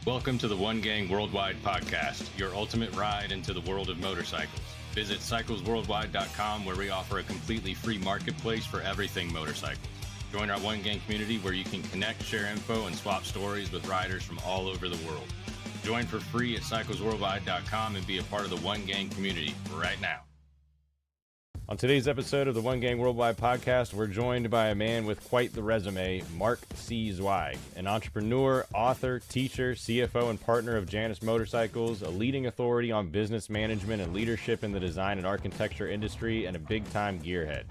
Welcome to the One Gang Worldwide podcast, your ultimate ride into the world of motorcycles. Visit cyclesworldwide.com where we offer a completely free marketplace for everything motorcycles. Join our One Gang community where you can connect, share info, and swap stories with riders from all over the world. Join for free at cyclesworldwide.com and be a part of the One Gang community right now. On today's episode of the One Gang Worldwide podcast, we're joined by a man with quite the resume, Mark C. Zweig, an entrepreneur, author, teacher, CFO, and partner of Janus Motorcycles, a leading authority on business management and leadership in the design and architecture industry, and a big-time gearhead.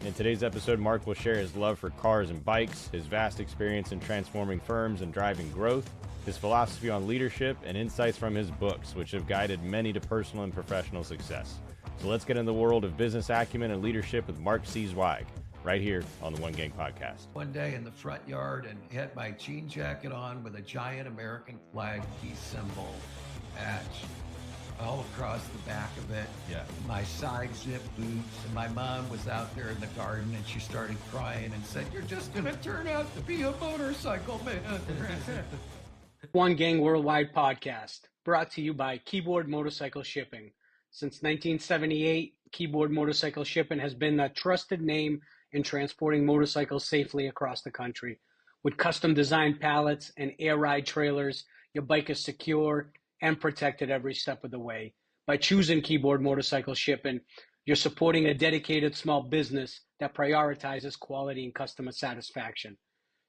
In today's episode, Mark will share his love for cars and bikes, his vast experience in transforming firms and driving growth, his philosophy on leadership, and insights from his books, which have guided many to personal and professional success. So let's get in the world of business acumen and leadership with Mark C. Zweig, right here on the One Gang podcast. One day in the front yard and had my jean jacket on with a giant American flag peace symbol patch all across the back of it. Yeah. My side zip boots. And my mom was out there in the garden and she started crying and said, "You're just going to turn out to be a motorcycle man." One Gang Worldwide podcast, brought to you by Keyboard Motorcycle Shipping. Since 1978, Keyboard Motorcycle Shipping has been the trusted name in transporting motorcycles safely across the country. With custom designed pallets and air ride trailers, your bike is secure and protected every step of the way. By choosing Keyboard Motorcycle Shipping, you're supporting a dedicated small business that prioritizes quality and customer satisfaction.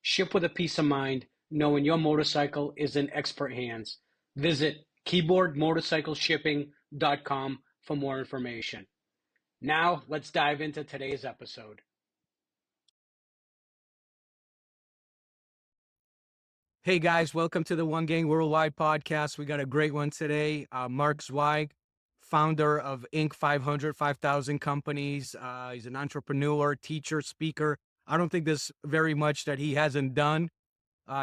Ship with a peace of mind, knowing your motorcycle is in expert hands. Visit keyboardmotorcycleshipping.com for more information. Now, let's dive into today's episode. Hey guys, welcome to the One Gang Worldwide podcast. We got a great one today. Mark Zweig, founder of Inc. 500, 5,000 companies. He's an entrepreneur, teacher, speaker. I don't think there's very much that he hasn't done.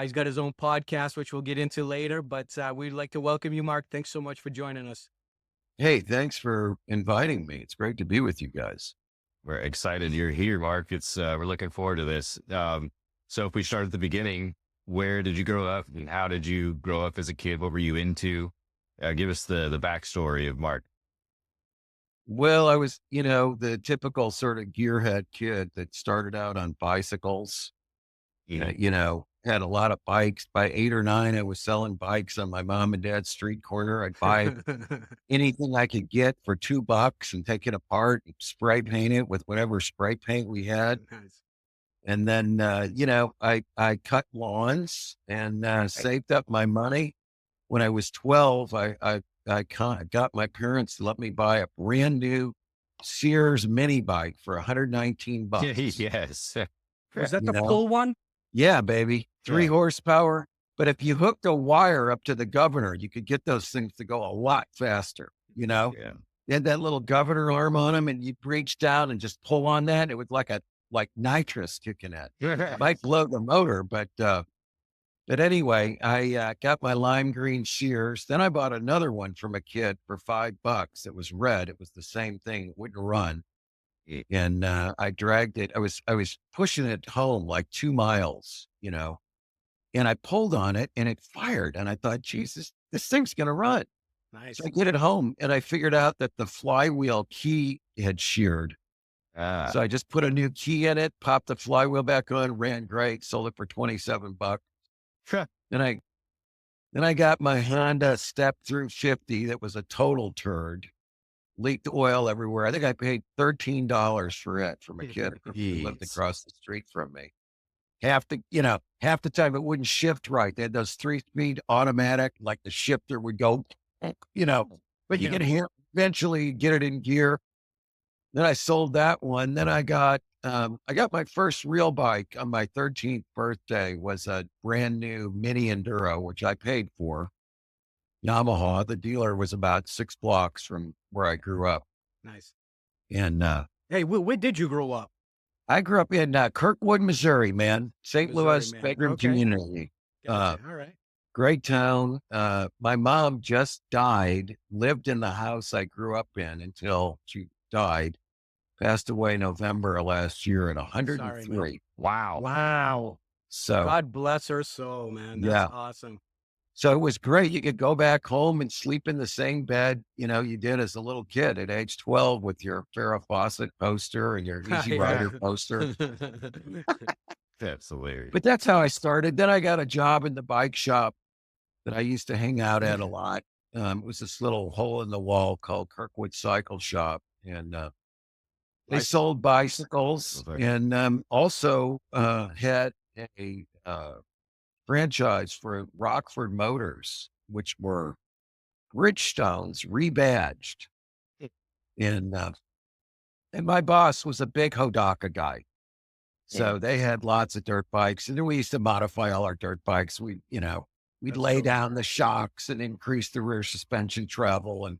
He's got his own podcast, which we'll get into later, but we'd like to welcome you, Mark. Thanks so much for joining us. Hey, thanks for inviting me. It's great to be with you guys. We're excited you're here, Mark. We're looking forward to this. So if we start at the beginning, where did you grow up and how did you grow up as a kid? What were you into? Give us the backstory of Mark. Well, I was, the typical sort of gearhead kid that started out on bicycles. Had a lot of bikes. By 8 or 9, I was selling bikes on my mom and dad's street corner. I'd buy anything I could get for $2 and take it apart and spray paint it with whatever spray paint we had. Nice. And then, I cut lawns and saved up my money. When I was 12, I got my parents to let me buy a brand new Sears mini bike for $119. Yes. Was that the full one? Yeah, baby. 3 horsepower. But if you hooked a wire up to the governor, you could get those things to go a lot faster, Yeah. They had that little governor arm on them and you'd reach down and just pull on that. It was like nitrous kicking at. It might blow the motor, but anyway, I got my lime green Sears. Then I bought another one from a kid for $5. It was red. It was the same thing. It wouldn't run. And I dragged it. I was pushing it home like 2 miles, and I pulled on it and it fired. And I thought, Jesus, this thing's going to run. Nice. So I get it home and I figured out that the flywheel key had sheared. So I just put a new key in it, popped the flywheel back on, ran great, sold it for $27. Then I got my Honda Step Through 50. That was a total turd. Leaked oil everywhere. I think I paid $13 for it from a kid who lived across the street from me. Half the time it wouldn't shift right. They had those 3-speed automatic, like the shifter would go, but you can hear, eventually get it in gear. Then I sold that one. Then I got my first real bike on my 13th birthday. Was a brand new mini Enduro, which I paid for. Yamaha. The dealer was about 6 blocks from where I grew up. Nice. And hey, where did you grow up? I grew up in Kirkwood, Missouri, man. St. Louis bedroom community. Gotcha. All right. Great town. My mom just died, lived in the house I grew up in until she died. Passed away November of last year at 103. Sorry, Wow. Wow. So God bless her soul, man. That's awesome. So it was great. You could go back home and sleep in the same bed, you did as a little kid at age 12 with your Farrah Fawcett poster and your Easy Yeah. Rider poster. That's hilarious. But that's how I started. Then I got a job in the bike shop that I used to hang out at a lot. It was this little hole in the wall called Kirkwood Cycle Shop. And they sold bicycles and also had a franchise for Rockford Motors, which were Bridgestones rebadged. And my boss was a big Hodaka guy. So they had lots of dirt bikes. And then we used to modify all our dirt bikes. We'd lay down the shocks and increase the rear suspension travel and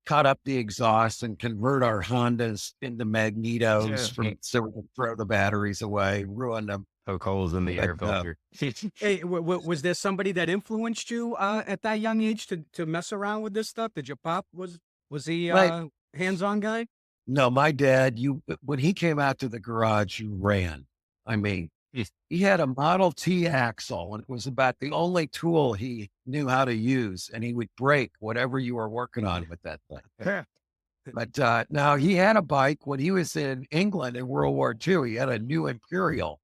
cut up the exhaust and convert our Hondas into magnetos so we could throw the batteries away, ruin them. Poke holes in the air filter. Hey, was there somebody that influenced you at that young age to mess around with this stuff? Did your pop, was he hands-on guy? No, my dad, when he came out to the garage, you ran. I mean, he had a Model T axle, and it was about the only tool he knew how to use, and he would break whatever you were working on with that thing. But now he had a bike when he was in England in World War II. He had a new Imperial,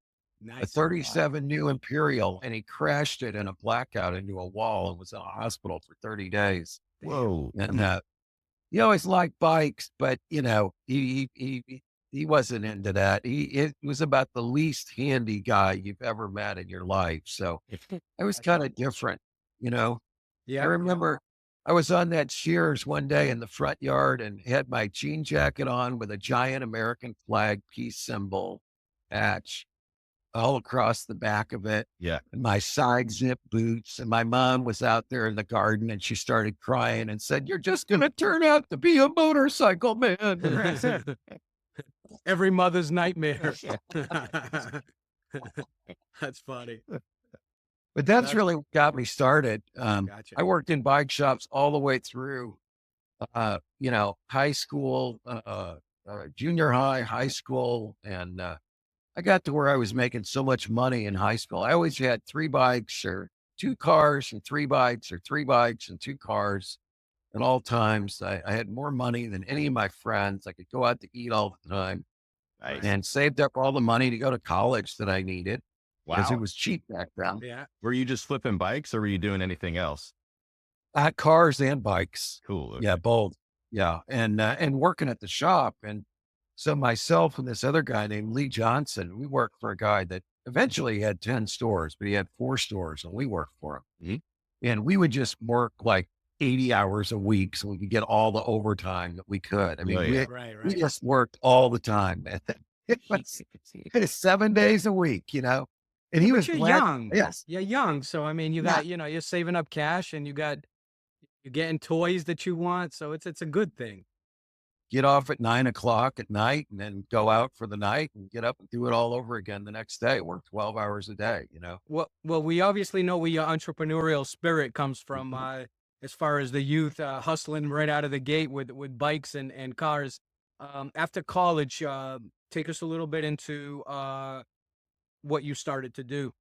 a 37 new Imperial, and he crashed it in a blackout into a wall and was in a hospital for 30 days. Whoa. And he always liked bikes, but he wasn't into that. It was about the least handy guy you've ever met in your life. So I was kind of different, Yeah. I remember I was on that Sears one day in the front yard and had my jean jacket on with a giant American flag peace symbol patch all across the back of it. Yeah. And my side zip boots. And my mom was out there in the garden and she started crying and said, "You're just going to turn out to be a motorcycle man." Every mother's nightmare. That's funny. But that's really what got me started. Gotcha. I worked in bike shops all the way through, high school, junior high school. And I got to where I was making so much money in high school. I always had 3 bikes or 2 cars and 3 bikes or 3 bikes and 2 cars at all times. I had more money than any of my friends. I could go out to eat all the time and saved up all the money to go to college that I needed because it was cheap back then. Yeah. Were you just flipping bikes or were you doing anything else? Cars and bikes. Cool. Okay. Yeah, both. Yeah. And working at the shop. And so myself and this other guy named Lee Johnson, we worked for a guy that eventually had 10 stores, but he had 4 stores and we worked for him. Mm-hmm. And we would just work like 80 hours a week so we could get all the overtime that we could. I mean, we just worked all the time. It was 7 days a week, and he was young. Yes. You're young. So, I mean, you got, you're saving up cash and you're getting toys that you want. So it's a good thing. Get off at 9:00 at night and then go out for the night and get up and do it all over again the next day. Work 12 hours a day, Well, we obviously know where your entrepreneurial spirit comes from, as far as the youth hustling right out of the gate with bikes and cars. After college, take us a little bit into what you started to do.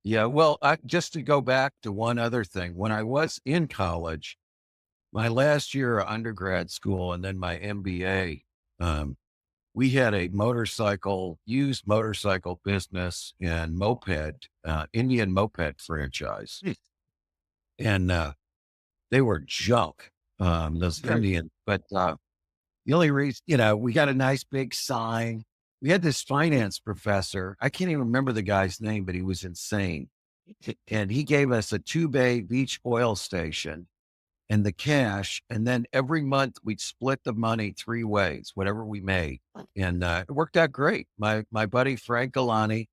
Yeah, well, just to go back to one other thing, when I was in college, my last year of undergrad school and then my MBA, we had a used motorcycle business and moped, Indian moped franchise. And they were junk, those Indian. But the only reason, we got a nice big sign. We had this finance professor. I can't even remember the guy's name, but he was insane. And he gave us a 2-bay beach oil station and the cash. And then every month we'd split the money 3 ways, whatever we made. And it worked out great. My buddy, Frank Galani,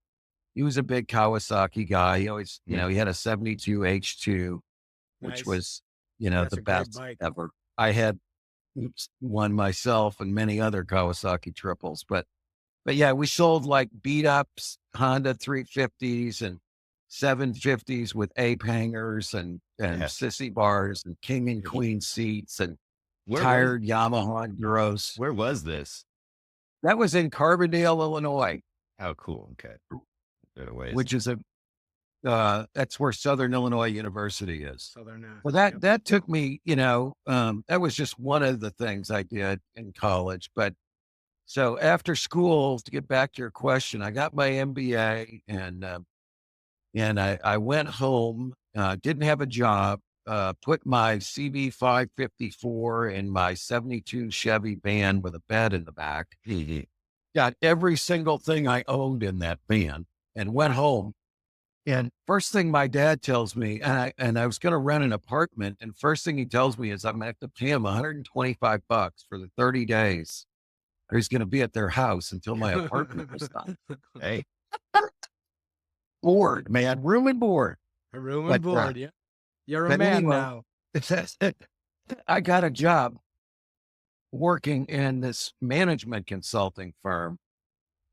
he was a big Kawasaki guy. He always, he had a 72 H2, which was, the best ever. I had one myself and many other Kawasaki triples, but yeah, we sold like beat ups, Honda 350s and 750s with ape hangers and sissy bars and king and queen seats and tired Yamaha Enduros. Where was this? That was in Carbondale, Illinois. How cool. Okay. Which is That's where Southern Illinois University is. Southern. Well, that took me, that was just one of the things I did in college. But so after school, to get back to your question, I got my MBA and I went home, didn't have a job, put my CB 554 in my 72 Chevy van with a bed in the back, got every single thing I owned in that van and went home. And first thing my dad tells me, and I was going to rent an apartment, and first thing he tells me is I'm going to have to pay him $125 for the 30 days. Or he's going to be at their house until my apartment was done. Hey, Board, man, room and board. A room But, and board. Yeah. You're a but man anyway, now. I got a job working in this management consulting firm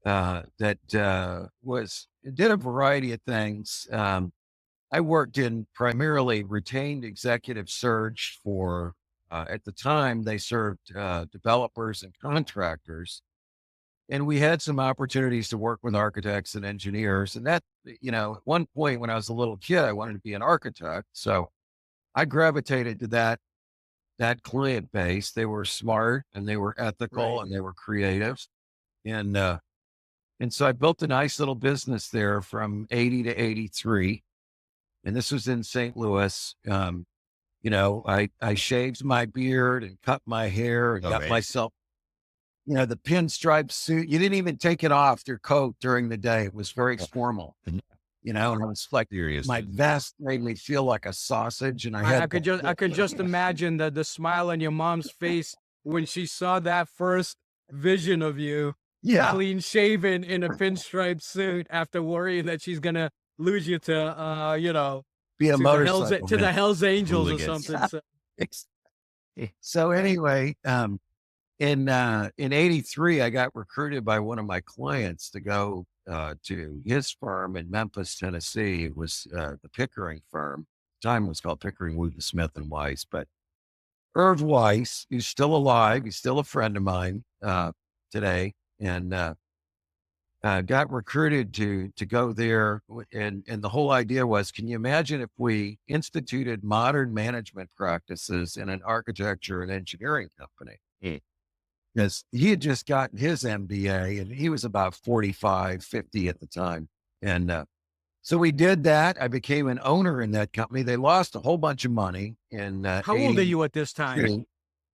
that did a variety of things. I worked in primarily retained executive search for, at the time, they served developers and contractors. And we had some opportunities to work with architects and engineers. And that, at one point when I was a little kid, I wanted to be an architect. So I gravitated to that client base. They were smart and they were ethical and they were creative. And so I built a nice little business there from 80 to 83. And this was in St. Louis. I shaved my beard and cut my hair and got myself, the pinstripe suit. You didn't even take it off your coat during the day. It was very formal, and I was like, my vest made me feel like a sausage. And I could just imagine the smile on your mom's face when she saw that first vision of you. Yeah. Clean shaven in a pinstripe suit after worrying that she's going to lose you to, be a motorcycle to the Hells Angels Hooligans. or something. So anyway, in 83, I got recruited by one of my clients to go to his firm in Memphis, Tennessee. It was the Pickering firm. At the time it was called Pickering, Wooten, Smith and Weiss. But Irv Weiss, he's still alive. He's still a friend of mine today. And got recruited to go there. And the whole idea was, can you imagine if we instituted modern management practices in an architecture and engineering company? Because he had just gotten his MBA and he was about 45, 50 at the time. And so we did that. I became an owner in that company. They lost a whole bunch of money. And how old are you at this time?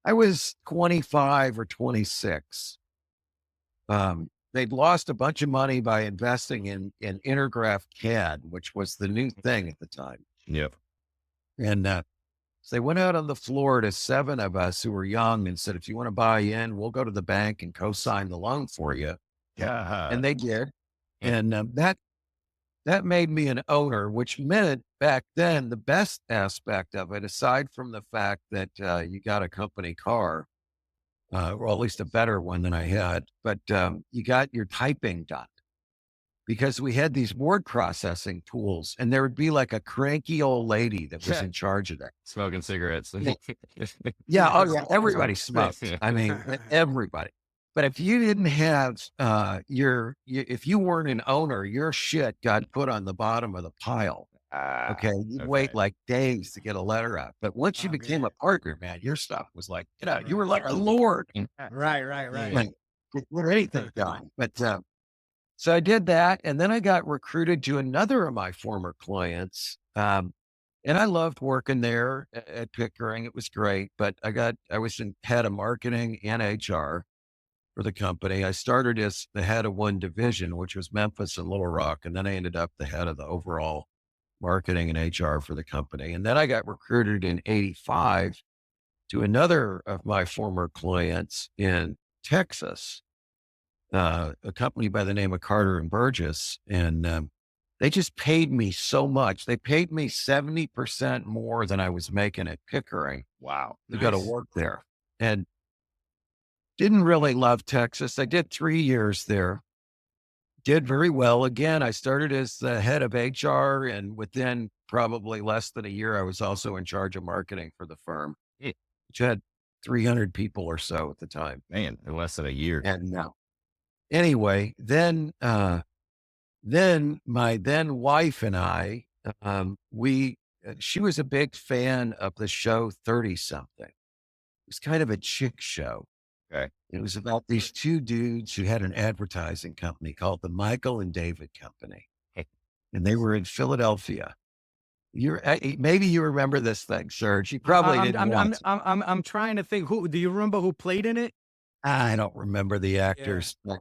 I was 25 or 26. They'd lost a bunch of money by investing in Intergraph CAD, which was the new thing at the time. Yep. And so they went out on the floor to 7 of us who were young and said, if you want to buy in, we'll go to the bank and co-sign the loan for you. Yeah. And they did. And that made me an owner, which meant back then the best aspect of it, aside from the fact that you got a company car, or at least a better one than I had, but you got your typing done because we had these word processing tools and there would be like a cranky old lady that was in charge of that. Smoking cigarettes. Yeah. Oh yeah. Everybody smoked. I mean, everybody. But if you didn't have if you weren't an owner, your shit got put on the bottom of the pile. Okay. You'd wait like days to get a letter out. But once you became a partner, man, your stuff was like, you were like a lord. Right. Like, get anything done. But so I did that. And then I got recruited to another of my former clients. And I loved working there at Pickering. It was great. But I was head of marketing and HR for the company. I started as the head of one division, which was Memphis and Little Rock. And then I ended up the head of the overall marketing and HR for the company. And then I got recruited in 85 to another of my former clients in Texas, a company by the name of Carter and Burgess. And they just paid me so much. They paid me 70% more than I was making at Pickering. Wow. To go to work there. And didn't really love Texas. I did 3 years there. Did very well. Again, I started as the head of HR, and within probably less than a year, I was also in charge of marketing for the firm, which had 300 people or so at the time. Man, in less than a year. And anyway, then then my then wife and I, she was a big fan of the show 30 something. It was kind of a chick show. Okay. It was about these two dudes who had an advertising company called the Michael and David Company. And they were in Philadelphia. Maybe you remember this thing, Serge. You probably didn't watch it. I'm trying to think. Who do you remember who played in it? I don't remember the Yeah. actors. But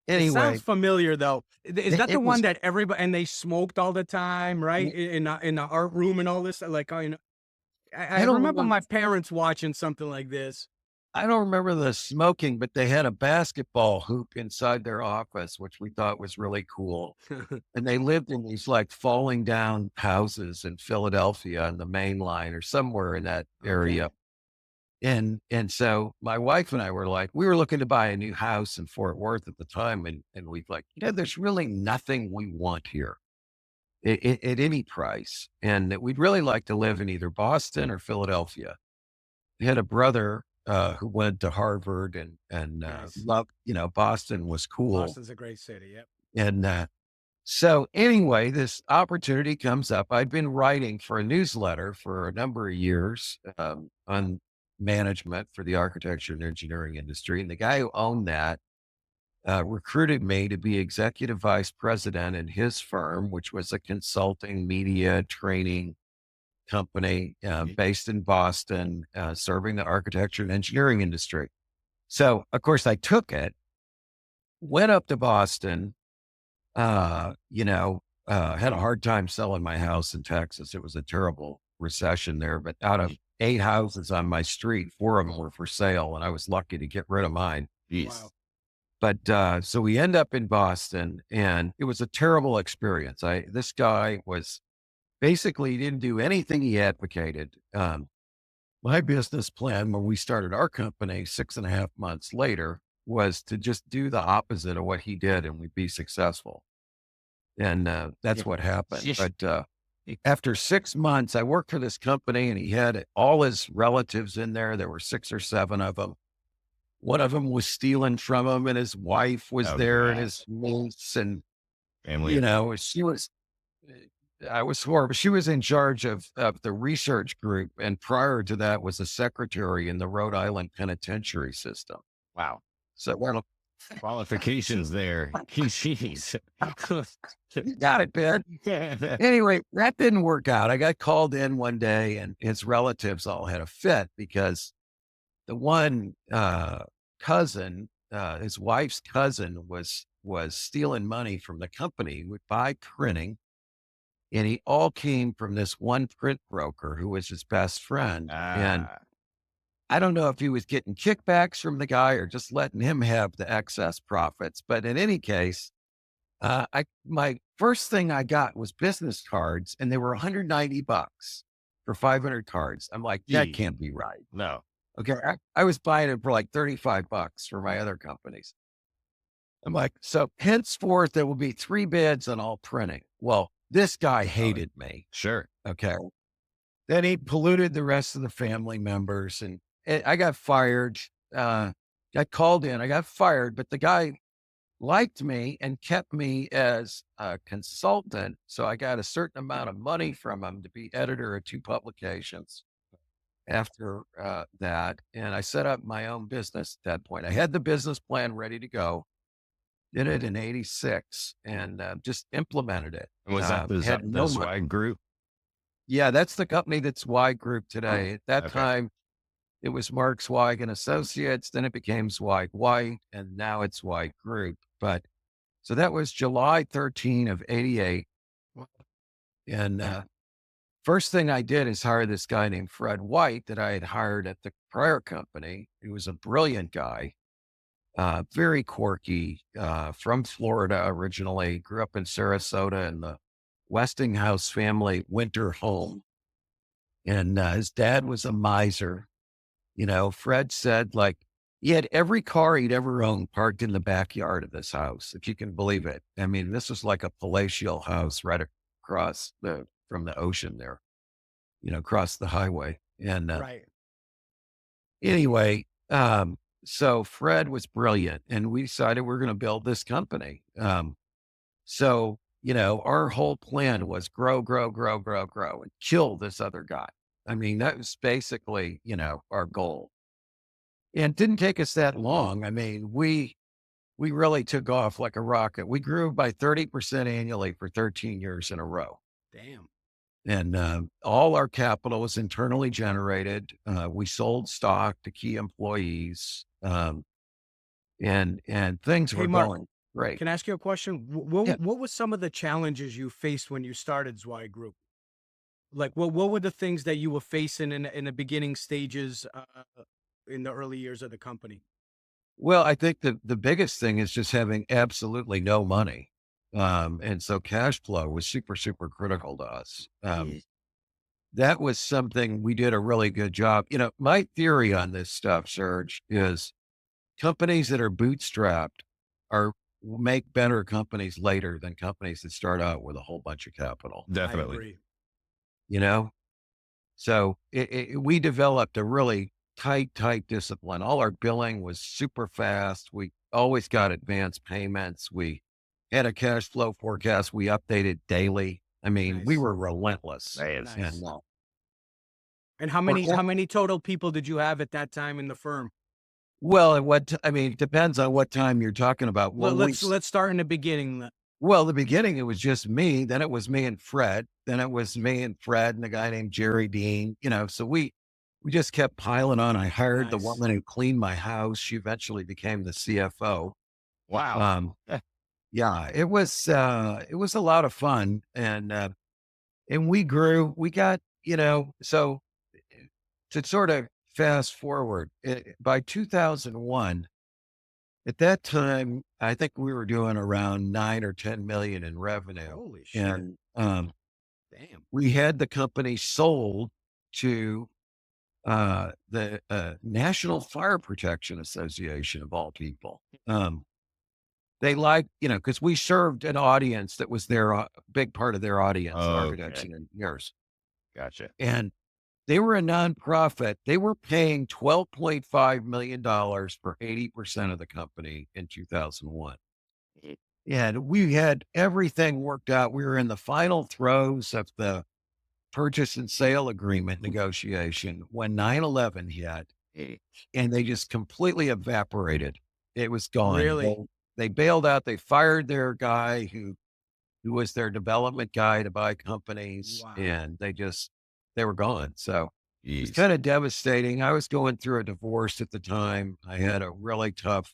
It anyway, sounds familiar though. Is that the it one was, that everybody and they smoked all the time, right? In the art room and all this. Like, you know, I I don't remember remember. my parents watching something like this. I don't remember the smoking, but they had a basketball hoop inside their office, which we thought was really cool. And they lived in these like falling down houses in Philadelphia on the main line or somewhere in that area. Okay. And so my wife and I were like, we were looking to buy a new house in Fort Worth at the time. And we'd like, there's really nothing we want here at any price. And that we'd really like to live in either Boston or Philadelphia. We had a brother who went to Harvard and Nice. loved, Boston was cool. Boston's a great city. Yep. And so anyway, this opportunity comes up. I'd been writing for a newsletter for a number of years on management for the architecture and engineering industry. And the guy who owned that recruited me to be executive vice president in his firm, which was a consulting media training company based in Boston, serving the architecture and engineering industry. So, of course, I took it, went up to Boston, had a hard time selling my house in Texas. It was a terrible recession there, but out of 8 houses on my street, 4 of them were for sale, and I was lucky to get rid of mine. Wow. But so we end up in Boston, and it was a terrible experience. This guy was basically he didn't do anything he advocated. My business plan when we started our company 6.5 months later was to just do the opposite of what he did, and we'd be successful. And that's what happened. But after 6 months, I worked for this company, and he had all his relatives in there. There were 6 or 7 of them. One of them was stealing from him, and his wife was there, and his niece, and family. she was. I was horrible. She was in charge of the research group, and prior to that was a secretary in the Rhode Island penitentiary system. Wow. So well, Qualifications there. Jeez. you got it, Ben. Anyway, that didn't work out. I got called in one day, and his relatives all had a fit because the one cousin, his wife's cousin, was stealing money from the company. He would buy printing. And he all came from this one print broker who was his best friend. And I don't know if he was getting kickbacks from the guy or just letting him have the excess profits. But in any case, my first thing I got was business cards, and they were $190 for 500 cards. I'm like, that can't be right. No. Okay. I was buying it for like $35 for my other companies. I'm like, so henceforth, there will be 3 bids on all printing. Well, this guy hated me. Sure. Okay. Then he polluted the rest of the family members, and I got fired. Got called in. I got fired, but the guy liked me and kept me as a consultant. So I got a certain amount of money from him to be editor of 2 publications after that. And I set up my own business at that point. I had the business plan ready to go. Did it in 86 and just implemented it. And was that the Zweig group? Yeah, that's the company that's Zweig Group today. At that time, it was Mark Zweig and Associates. Then it became Zweig White, and now it's Zweig Group. But so that was July 13 of 88. And first thing I did is hire this guy named Fred White that I had hired at the prior company. He was a brilliant guy. Very quirky, from Florida originally, grew up in Sarasota in the Westinghouse family winter home. And his dad was a miser. Fred said like he had every car he'd ever owned parked in the backyard of this house, if you can believe it. I mean, this was like a palatial house right across from the ocean there, across the highway. And Right. anyway, so Fred was brilliant, and we decided we're going to build this company. So, our whole plan was grow, grow, grow, grow, grow, and kill this other guy. I mean, that was basically, our goal. And it didn't take us that long. I mean, we really took off like a rocket. We grew by 30% annually for 13 years in a row. Damn. And all our capital was internally generated. We sold stock to key employees, and things Hey, were Mark, going great. can I ask you a question? Yeah. What were some of the challenges you faced when you started Zweig Group? Like, what were the things that you were facing in the beginning stages, in the early years of the company? Well, I think the biggest thing is just having absolutely no money. And so cash flow was super, super critical to us. That was something we did a really good job. My theory on this stuff, Serge, is companies that are bootstrapped make better companies later than companies that start out with a whole bunch of capital. I Definitely. agree. You know, so we developed a really tight discipline. All our billing was super fast. We always got advance payments. We had a cash flow forecast we updated daily. I mean, we Nice. were relentless. Nice. And And how many total people did you have at that time in the firm? well, it depends on what time you're talking about. Well, When let's start in the beginning. Well, the beginning, it was just me. Then it was me and Fred. Then it was me and Fred and a guy named Jerry Dean. So we just kept piling on. I hired the Nice. woman who cleaned my house. She eventually became the CFO. Wow. Yeah, it was a lot of fun, and we grew. We got so to sort of fast forward by 2001. At that time, I think we were doing around 9 or 10 million in revenue. Holy shit. And Damn. we had the company sold to the National Fire Protection Association, of all people. They liked, because we served an audience that was their big part of their audience, architects and engineers. Gotcha. And they were a nonprofit. They were paying $12.5 million for 80% of the company in 2001. And we had everything worked out. We were in the final throes of the purchase and sale agreement negotiation when 9/11 hit, and they just completely evaporated. It was gone. Really? They bailed out. They fired their guy who was their development guy to buy companies, Wow. and they were gone. So it was Jeez. kind of devastating. I was going through a divorce at the time. I had a really tough,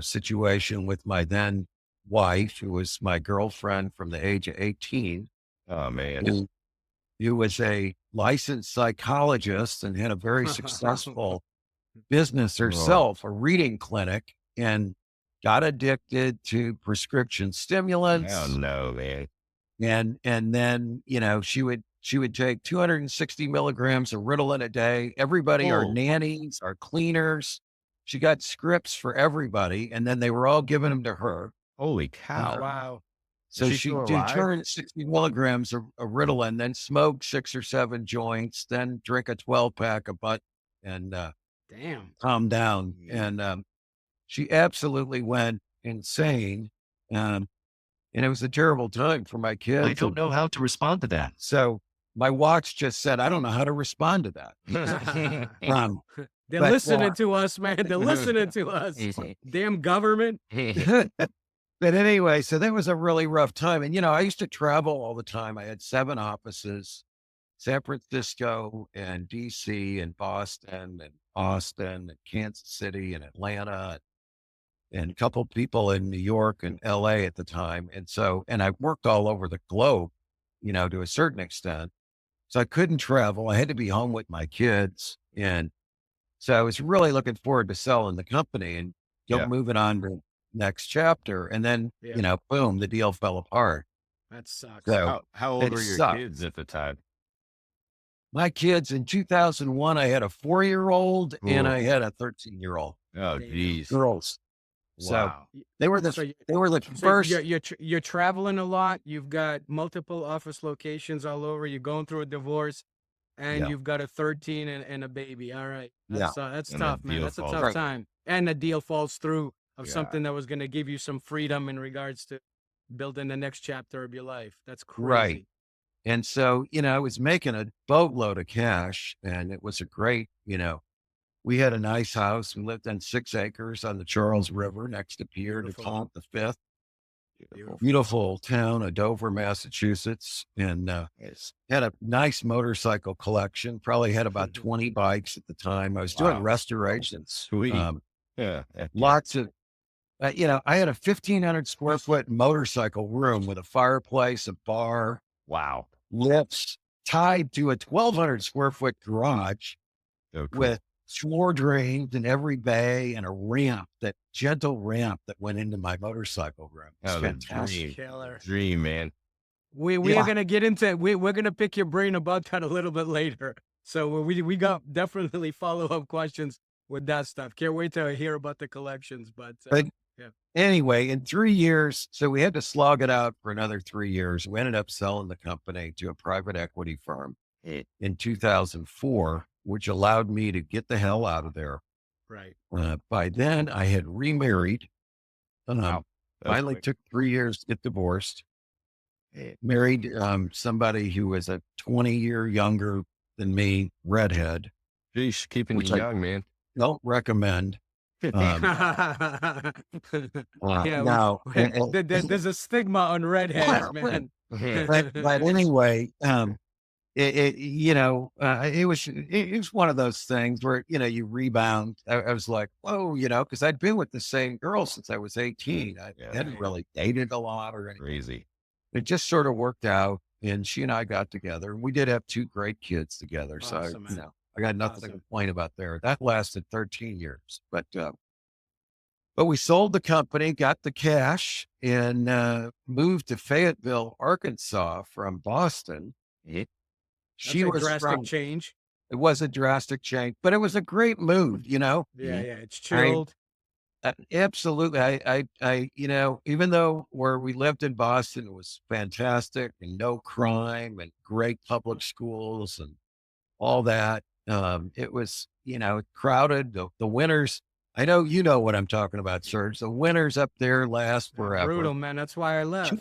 situation with my then wife, who was my girlfriend from the age of 18, Oh man. who was a licensed psychologist and had a very successful business herself, a reading clinic, and got addicted to prescription stimulants. Oh no, man. And then, she would take 260 milligrams of Ritalin a day. Everybody, our nannies, our cleaners, she got scripts for everybody. And then they were all giving them to her. Holy cow. Wow. So Is she she still did alive? 260 milligrams of Ritalin, then smoke 6 or 7 joints, then drink a 12-pack of butt and Damn. calm down. Yeah. And she absolutely went insane. And it was a terrible time for my kids. I don't know how to respond to that. So my watch just said, I don't know how to respond to that. They're But, listening to us, man. They're listening to us. Damn government. But anyway, so that was a really rough time. And, I used to travel all the time. I had 7 offices, San Francisco and DC and Boston and Austin and Kansas City and Atlanta and a couple people in New York and LA at the time. And I worked all over the globe, to a certain extent. So I couldn't travel. I had to be home with my kids. And so I was really looking forward to selling the company and moving on to the next chapter. And then, boom, the deal fell apart. That sucks. So How old it were your sucked. kids at the time? My kids in 2001, I had a 4-year-old and Ooh. I had a 13-year-old Oh, Damn. geez. girls. So Wow. they were the So first. you're traveling a lot. You've got multiple office locations all over. You're going through a divorce, and Yeah. you've got a 13 and a baby. All right, Yeah. that's And tough, that man. deal That's a falls tough through. time. And the deal falls through. of something that was going to give you some freedom in regards to building the next chapter of your life. That's Right. crazy. And so, I was making a boatload of cash, and it was a great, we had a nice house. We lived on 6 acres on the Charles River next to Pierre de Beautiful. Pont V. Beautiful. Beautiful town of Dover, Massachusetts, and had a nice motorcycle collection. Probably had about 20 bikes at the time. I was doing restorations. Sweet. Yeah. Lots of, I had a 1,500 square foot motorcycle room with a fireplace, a bar, Wow. lifts, tied to a 1,200 square foot garage So cool. with floor drains in every bay and a ramp, that gentle ramp that went into my motorcycle room. It's Oh, the fantastic. Killer. dream, man. We are going to get into, we're going to pick your brain about that a little bit later. So we got definitely follow-up questions with that stuff. Can't wait to hear about the collections, but anyway, in 3 years, so we had to slog it out for another 3 years. We ended up selling the company to a private equity firm in 2004, which allowed me to get the hell out of there. right. By then, I had remarried. Wow. Finally took 3 years to get divorced. Married somebody who was a 20-year younger than me, redhead. Geez, keeping Which you I- young, man. Don't recommend. Yeah, Now, there's a stigma on redheads, man. but anyway, it was one of those things where, you rebound. I was like, whoa, because I'd been with the same girl since I was 18. I hadn't really dated a lot or anything. Crazy. It just sort of worked out, and she and I got together, and we did have 2 great kids together. Awesome, So, man. I got nothing to Awesome. complain about there. That lasted 13 years, but we sold the company, got the cash, and moved to Fayetteville, Arkansas from Boston. That's She a was drastic change. It was a drastic change, but it was a great move, Yeah, it's chilled. Absolutely. Even though where we lived in Boston was fantastic and no crime and great public schools and all that, it was, crowded. The winters, I know you know what I'm talking about, Serge. The winters up there last forever. Brutal, man. That's why I left.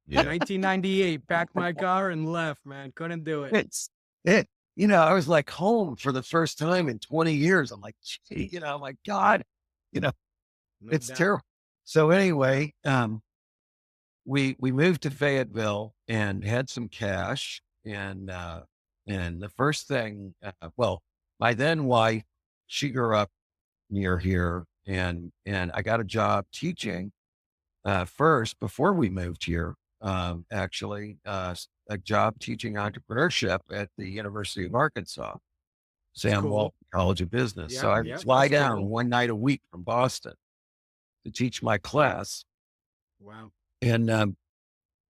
Yeah. 1998, packed my car and left, man. Couldn't do it. I was like home for the first time in 20 years. I'm like, gee, my God, No it's doubt. terrible. So anyway, we moved to Fayetteville and had some cash, and the first thing, my then wife, she grew up near here, and I got a job teaching first before we moved here. Actually, a job teaching entrepreneurship at the University of Arkansas, Sam cool. Walton College of Business. Yeah, So I yeah, fly that's down cool. one night a week from Boston to teach my class. Wow. And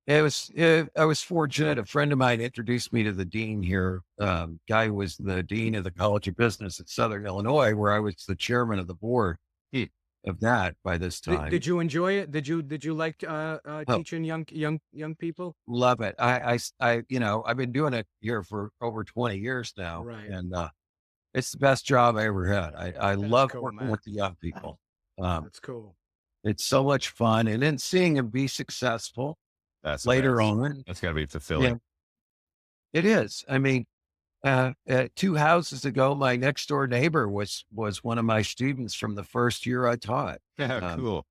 I was fortunate. A friend of mine introduced me to the dean here, guy who was the dean of the College of Business at Southern Illinois, where I was the chairman of the board of that by this time. Did you enjoy it? Did you like teaching young people? Love it. I've been doing it here for over 20 years now, Right. and it's the best job I ever had. I That's love cool, working man. with the young people. That's cool. It's so much fun, and then seeing them be successful That's the later best. on. That's got to be fulfilling. It is. I mean, 2 houses ago, my next door neighbor was one of my students from the first year I taught. Yeah, cool.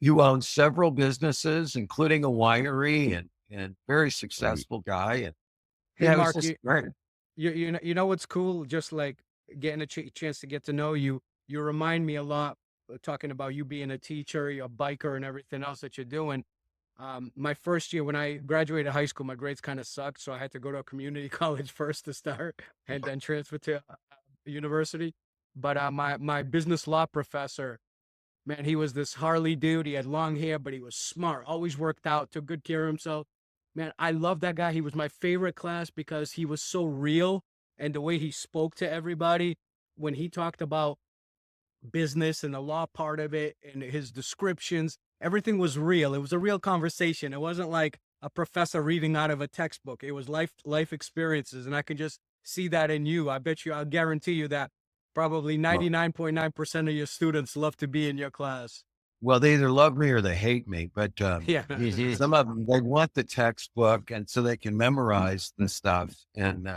Who owns several businesses, including a winery, and very successful guy. And Hey, it was Mark, just great. you know what's cool? Just like getting a chance to get to know you. You remind me a lot, talking about you being a teacher, a biker, and everything else that you're doing. My first year when I graduated high school, my grades kind of sucked, so I had to go to a community college first to start, and then transfer to university. But my business law professor, man, he was this Harley dude. He had long hair, but he was smart. Always worked out, took good care of himself. Man, I love that guy. He was my favorite class because he was so real, and the way he spoke to everybody when he talked about business and the law part of it and his descriptions, everything was real. It was a real conversation. It wasn't like a professor reading out of a textbook. It was life experiences, and I could just see that in you. I'll guarantee you that probably 99.9% of your students love to be in your class. well, they either love me or they hate me, but Yeah. some of them, they want the textbook and so they can memorize the stuff. And,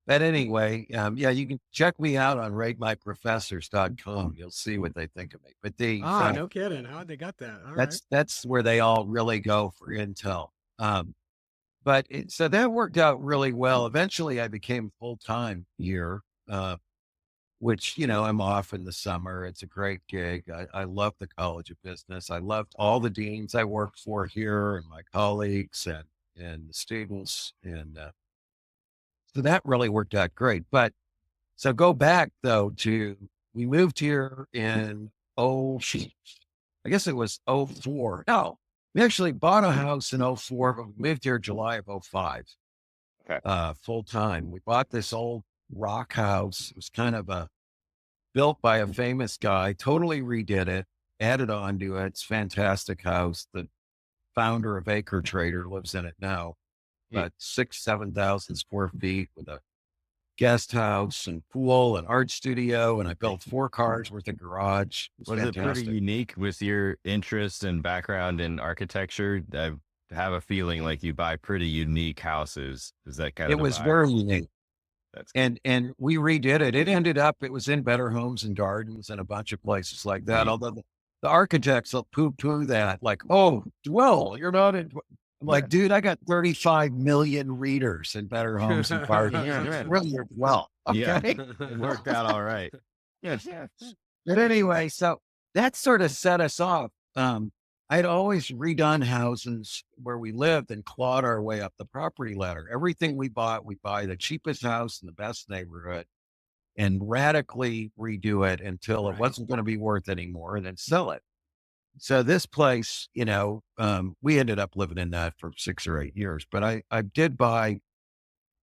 but anyway, yeah, you can check me out on ratemyprofessors.com. You'll see what they think of me. But No kidding. How they got that? All right. that's where they all really go for intel. But so that worked out really well. Eventually I became full-time here, which, I'm off in the summer. It's a great gig. I love the College of Business. I loved all the deans I worked for here and my colleagues and the students. And, so that really worked out great. But so go back though we moved here in, I guess it was '04. No, we actually bought a house in '04, but we moved here July of '05. Okay. Full time. We bought this old rock house. It was kind of built by a famous guy, totally redid it, added on to it. It's a fantastic house. The founder of Acre Trader lives in it now, about 7,000 square feet with a guest house and pool and art studio. And I built 4 cars worth of garage. Was it pretty unique with your interest and background in architecture? I have a feeling like you buy pretty unique houses. Is that kind of It was vibe? very unique. That's and we redid it. It was in Better Homes and Gardens and a bunch of places like that. Although the architects will poo-poo that, like, oh, well, you're not in. I'm like, dude, I got 35 million readers in Better Homes and Gardens. Yeah. Really well. Okay. Yeah. It worked out all right. Yes. But anyway, so that sort of set us off. I'd always redone houses where we lived and clawed our way up the property ladder. Everything we bought, we buy the cheapest house in the best neighborhood and radically redo it until it wasn't going to be worth anymore and then sell it. So this place, we ended up living in that for 6 or 8 years, but I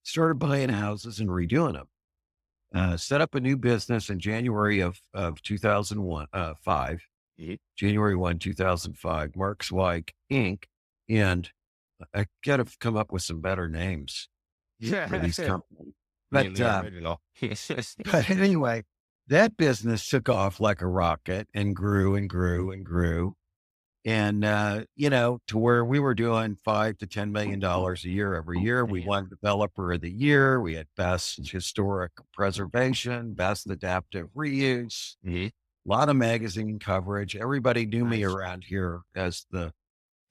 started buying houses and redoing them. Set up a new business in January of 2005. January 1, 2005, Mark Zweig, Inc. And I got to come up with some better names for these companies. But anyway, that business took off like a rocket and grew and grew and grew. And, to where we were doing $5 to $10 million a year every year. We won Developer of the Year. We had Best Historic Preservation, Best Adaptive Reuse. A lot of magazine coverage. Everybody knew me around here as the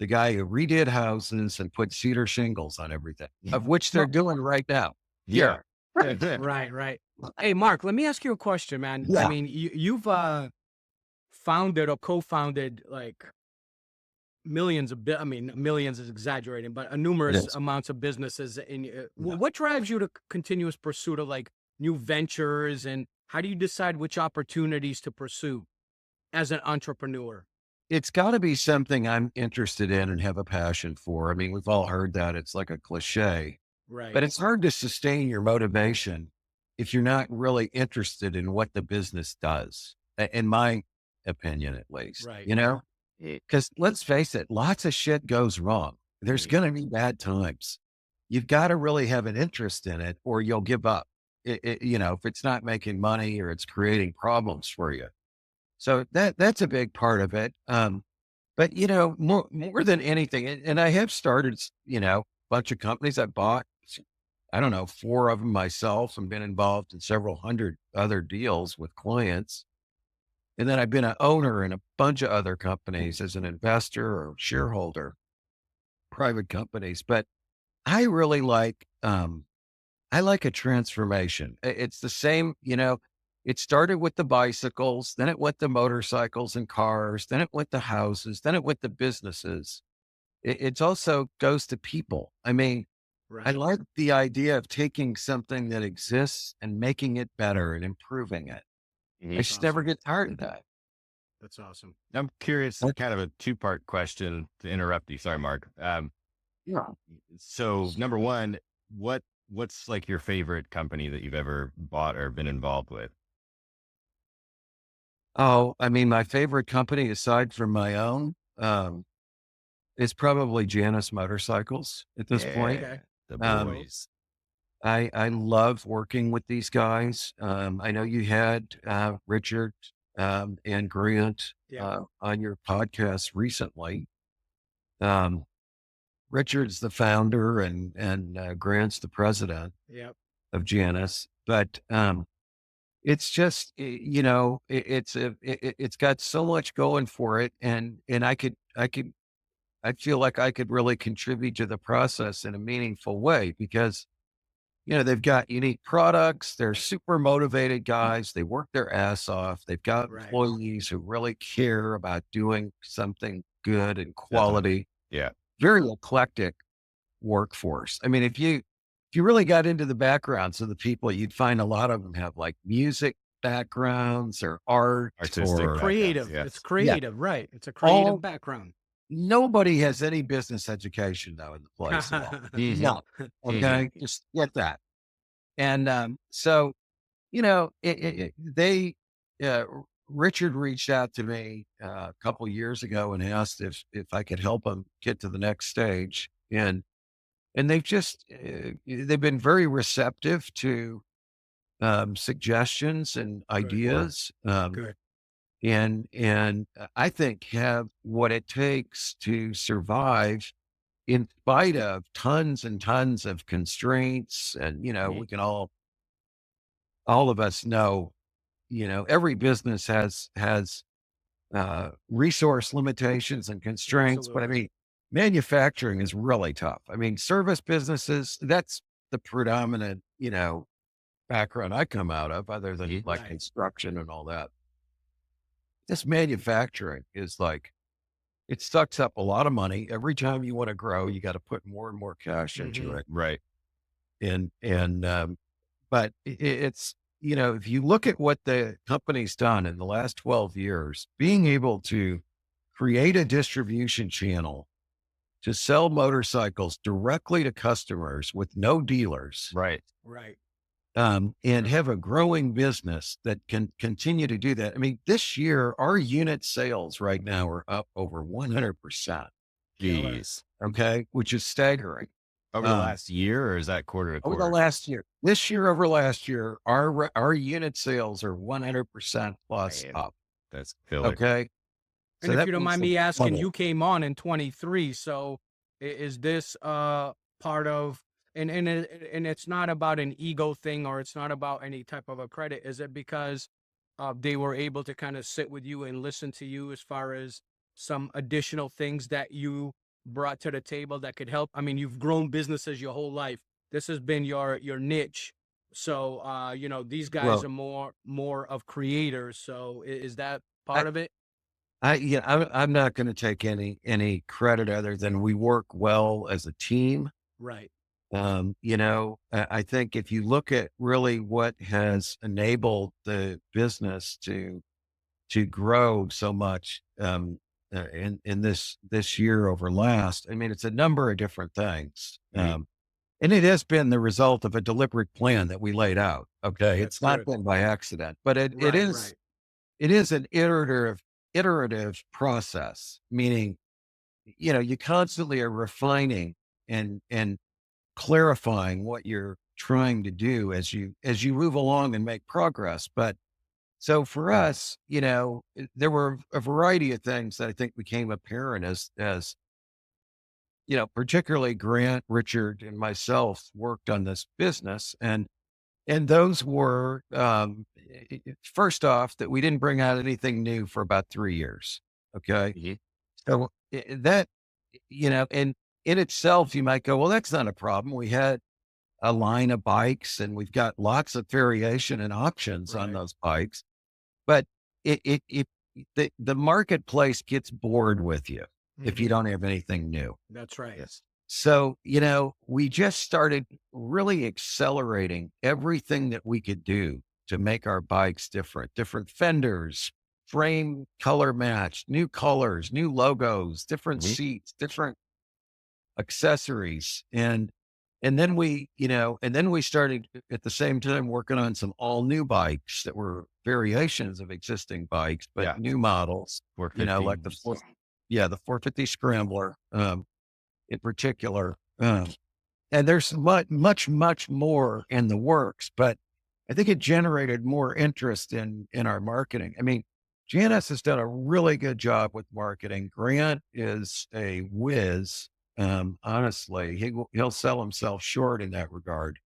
guy who redid houses and put cedar shingles on everything, of which they're doing right now. Yeah. Right. Hey, Mark, let me ask you a question, man. Yeah. I mean, you've founded or co-founded like millions is exaggerating, but numerous amounts of businesses. What drives you to continuous pursuit of like new ventures, and how do you decide which opportunities to pursue as an entrepreneur? It's got to be something I'm interested in and have a passion for. I mean, we've all heard that. It's like a cliche, Right. but it's hard to sustain your motivation if you're not really interested in what the business does, in my opinion, at least. Right. Because let's face it, lots of shit goes wrong. There's going to be bad times. You've got to really have an interest in it or you'll give up. If it's not making money or it's creating problems for you. So that's a big part of it. But more than anything, and I have started, a bunch of companies I bought, I don't know, 4 of them myself, and been involved in several hundred other deals with clients. And then I've been an owner in a bunch of other companies as an investor or shareholder, private companies. But I really like a transformation. It's the same, it started with the bicycles, then it went to motorcycles and cars, then it went to houses, then it went to businesses. It also goes to people. I mean, I like the idea of taking something that exists and making it better and improving it. I just never get tired of that. That's awesome. I'm curious, kind of a 2-part question to interrupt you. Sorry, Mark. So number one, what's like your favorite company that you've ever bought or been involved with? Oh, I mean, my favorite company aside from my own, is probably Janus Motorcycles at this point. Okay. The boys. I love working with these guys. I know you had, Richard, and Grant Yeah. on your podcast recently. Richard's the founder and Grant's the president Yep. of Janus, but it's just it's got so much going for it, and I feel like I could really contribute to the process in a meaningful way because they've got unique products. They're super motivated guys. They work their ass off. They've got Right. employees who really care about doing something good and Definitely. quality. Yeah. Very eclectic workforce. I mean, if you really got into the backgrounds of the people, you'd find a lot of them have like music backgrounds or art Artistic or Creative. yes. It's creative, right? It's a creative all. background. Nobody has any business education though in the place at all. Mhm. No. Okay. Just get that. And so, uh, Richard reached out to me a couple years ago and asked if I could help him get to the next stage. And they've been very receptive to suggestions and ideas. Good. And I think have what it takes to survive in spite of tons and tons of constraints. And, Mhm. we can all of us know, every business has resource limitations and constraints, but I Absolutely. mean, manufacturing is really tough. I mean, service businesses, that's the predominant, background I come out of, other than like Right. construction and all that. This manufacturing is like, it sucks up a lot of money. Every time you want to grow, you got to put more and more cash into Mhm. it. Right. But it's, if you look at what the company's done in the last 12 years, being able to create a distribution channel to sell motorcycles directly to customers with no dealers, Right. Right. and have a growing business that can continue to do that. I mean, this year, our unit sales right now are up over 100%. Killer. Jeez. Okay. Which is staggering. Over the Um, last year, or is that quarter to Over the quarter? last year, this year over last year, our unit sales are 100% plus Man, up. that's killer. Okay. And So if that you don't means mind the me asking, double. you came on in 23. So is this part of and it's not about an ego thing or it's not about any type of a credit. Is it because they were able to kind of sit with you and listen to you as far as some additional things that you brought to the table that could help? I mean, you've grown businesses your whole life. This has been your niche. So these guys Well, are more of creators. So is that I, part of it? I'm not going to take any credit other than we work well as a team. Right. I think if you look at really what has enabled the business to grow so much, in this year over last, I mean, it's a number of different things. Mhm. And it has been the result of a deliberate plan that we laid out. Okay. That's It's not good. been by accident, but Right, right. it is an iterative process, meaning, you constantly are refining and clarifying what you're trying to do as you move along and make progress. But so for us, there were a variety of things that I think became apparent as particularly Grant, Richard, and myself worked on this business. And those were, first off, that we didn't bring out anything new for about 3 years. Okay. Mhm. So that, and in itself, you might go, well, that's not a problem. We had a line of bikes and we've got lots of variation and options on Right. those bikes. But the marketplace gets bored with you if you Mhm. don't have anything new. That's right. Yes. So, we just started really accelerating everything that we could do to make our bikes different fenders, frame color match, new colors, new logos, different Mhm. seats, different accessories. And then we started at the same time working on some all new bikes that were variations of existing bikes, but Yeah. new models, like 450. the 450 Scrambler, in particular. And there's much more in the works, but I think it generated more interest in our marketing. I mean, Janus has done a really good job with marketing. Grant is a whiz. Honestly, he'll sell himself short in that regard,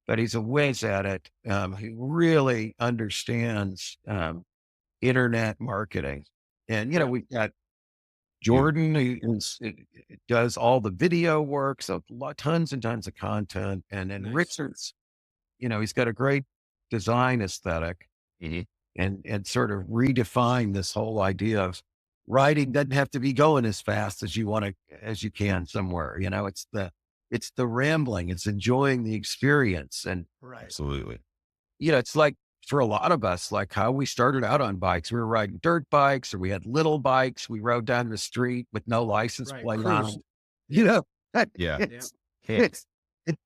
but he's a whiz at it. He really understands internet marketing, and Yep. we've got You, Jordan, does all the video work, so tons and tons of content, and then Nice. Richard's, he's got a great design aesthetic Mhm. and sort of redefine this whole idea of writing doesn't have to be going as fast as as you can somewhere. It's the rambling, it's enjoying the experience. And, Right. Absolutely. it's like for a lot of us, like how we started out on bikes, we were riding dirt bikes or we had little bikes. We rode down the street with no license Right. plate on Cruised. them. You know, that- Yeah. it's, Yeah.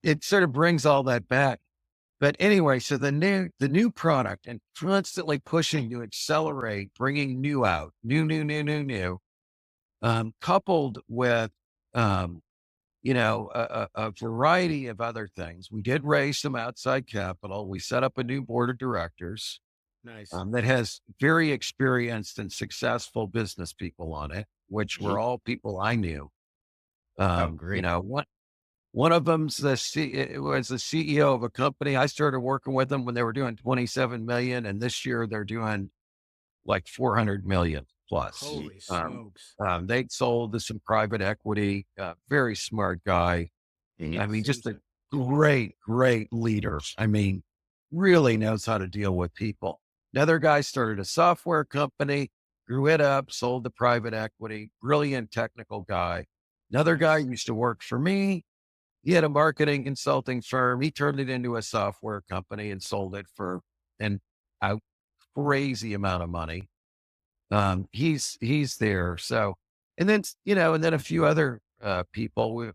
it sort of brings all that back. But anyway, so the new product and constantly pushing to accelerate, bringing new out, new, coupled with, a variety of other things. We did raise some outside capital. We set up a new board of directors Nice. that has very experienced and successful business people on it, which were all people I knew. Great. One of them's was the CEO of a company. I started working with them when they were doing 27 million, and this year they're doing like 400 million plus. Holy smokes. They sold to some private equity. Very smart guy. Mhm. I mean, just Seems a great leader. I mean, really knows how to deal with people. Another guy started a software company, grew it up, sold to private equity. Brilliant technical guy. Another guy Nice. used to work for me. He had a marketing consulting firm. He turned it into a software company and sold it for a crazy amount of money. He's there. So, and then a few other people.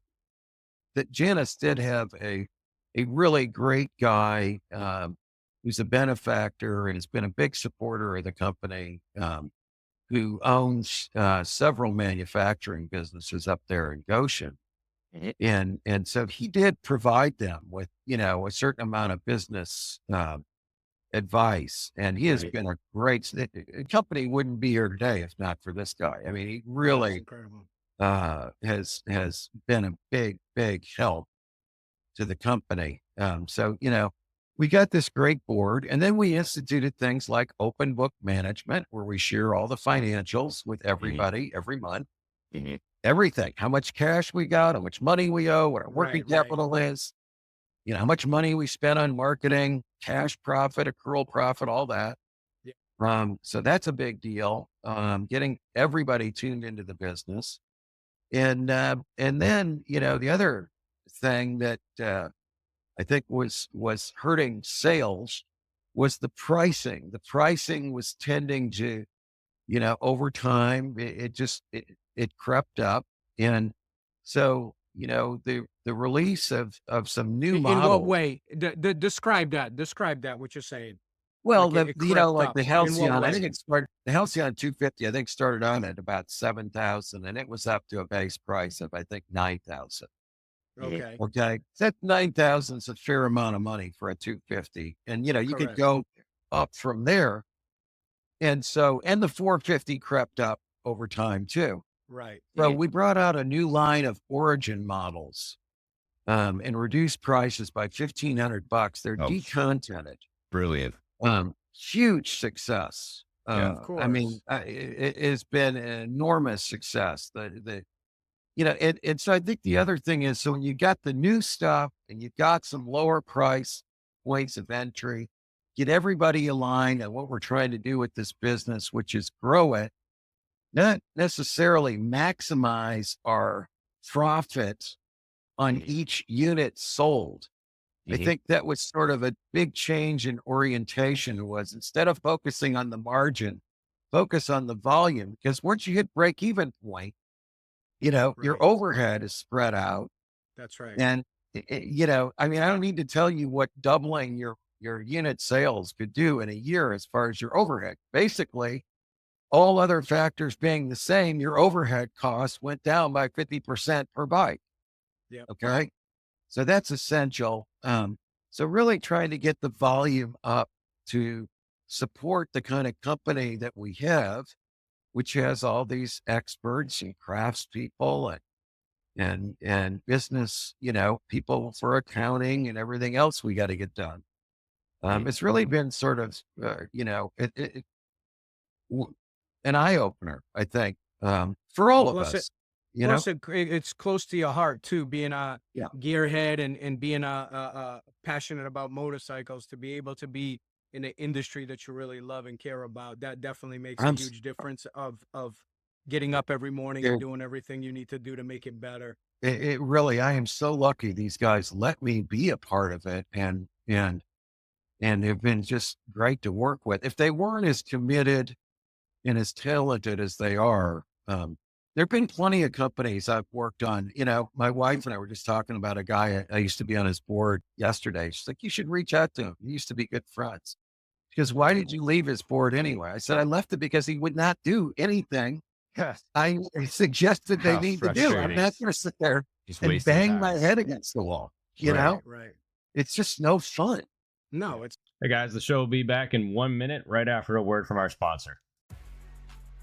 That Janus did have a really great guy who's a benefactor and has been a big supporter of the company. Who owns several manufacturing businesses up there in Goshen. Mhm. And so he did provide them with, a certain amount of business advice. And he has Right. been a the company wouldn't be here today if not for this guy. I mean, he That's really incredible. has been a big help to the company. So, we got this great board, and then we instituted things like open book management, where we share all the financials with everybody every month. Mhm. Everything, how much cash we got, how much money we owe, what our working Right. capital is, how much money we spent on marketing, cash profit, accrual profit, all that. Yeah. So that's a big deal. Getting everybody tuned into the business. And then, the other thing that I think was hurting sales was the pricing. The pricing was tending to, over time, it crept up. And so, the release of some new In what models. way? Describe that. Describe that, what you're saying. Well, Like it crept like up. the In what Halcyon, I way? think the Halcyon 250, I think started on at about 7,000 and it was up to a base price of, I think, 9,000. Okay. Okay. That 9,000 is a fair amount of money for a 250. And, you could Correct. go up from there. And the 450 crept up over time too. Right. So we brought out a new line of Origin models, and reduced prices by $1,500. They're Oh, decontented. brilliant. Huge success. Yeah. Of I mean, course. it has been an enormous success. And so I think the other thing is, so when you got the new stuff and you've got some lower price points of entry, get everybody aligned on what we're trying to do with this business, which is grow it, not necessarily maximize our profit on Mhm. each unit sold. I Mhm. think that was sort of a big change in orientation was instead of focusing on the margin, focus on the volume. Because once you hit break even point, your Right. overhead is spread out. That's right. And, I mean, I don't need to tell you what doubling your unit sales could do in a year as far as your overhead. Basically, all other factors being the same, your overhead costs went down by 50% per bike. Yep. Okay. So that's essential. So really trying to get the volume up to support the kind of company that we have, which has all these experts and craftspeople and business, people for accounting and everything else we got to get done. It's really been sort of, an eye opener, I think, for all of Plus, us. it's close to your heart too, being a Yeah. gearhead and being passionate about motorcycles, to be able to be in an industry that you really love and care about. That definitely makes a I'm huge difference of getting up every morning Dude. and doing everything you need to do to make it better. It really, I am so lucky these guys let me be a part of it and have been just great to work with. If they weren't as committed and as talented as they are, there've been plenty of companies I've worked on. My wife and I were just talking about a guy I used to be on his board yesterday. She's like, you should reach out to him. We used to be good friends. Because why did you leave his board anyway? I said, I left it because he would not do anything I suggested they How need to do. I'm frustrating. not going to sit there Just and wasting bang my time. head against the wall. You Right. know, Right. it's just no fun. No, it's Hey guys, the show will be back in 1 minute right after a word from our sponsor.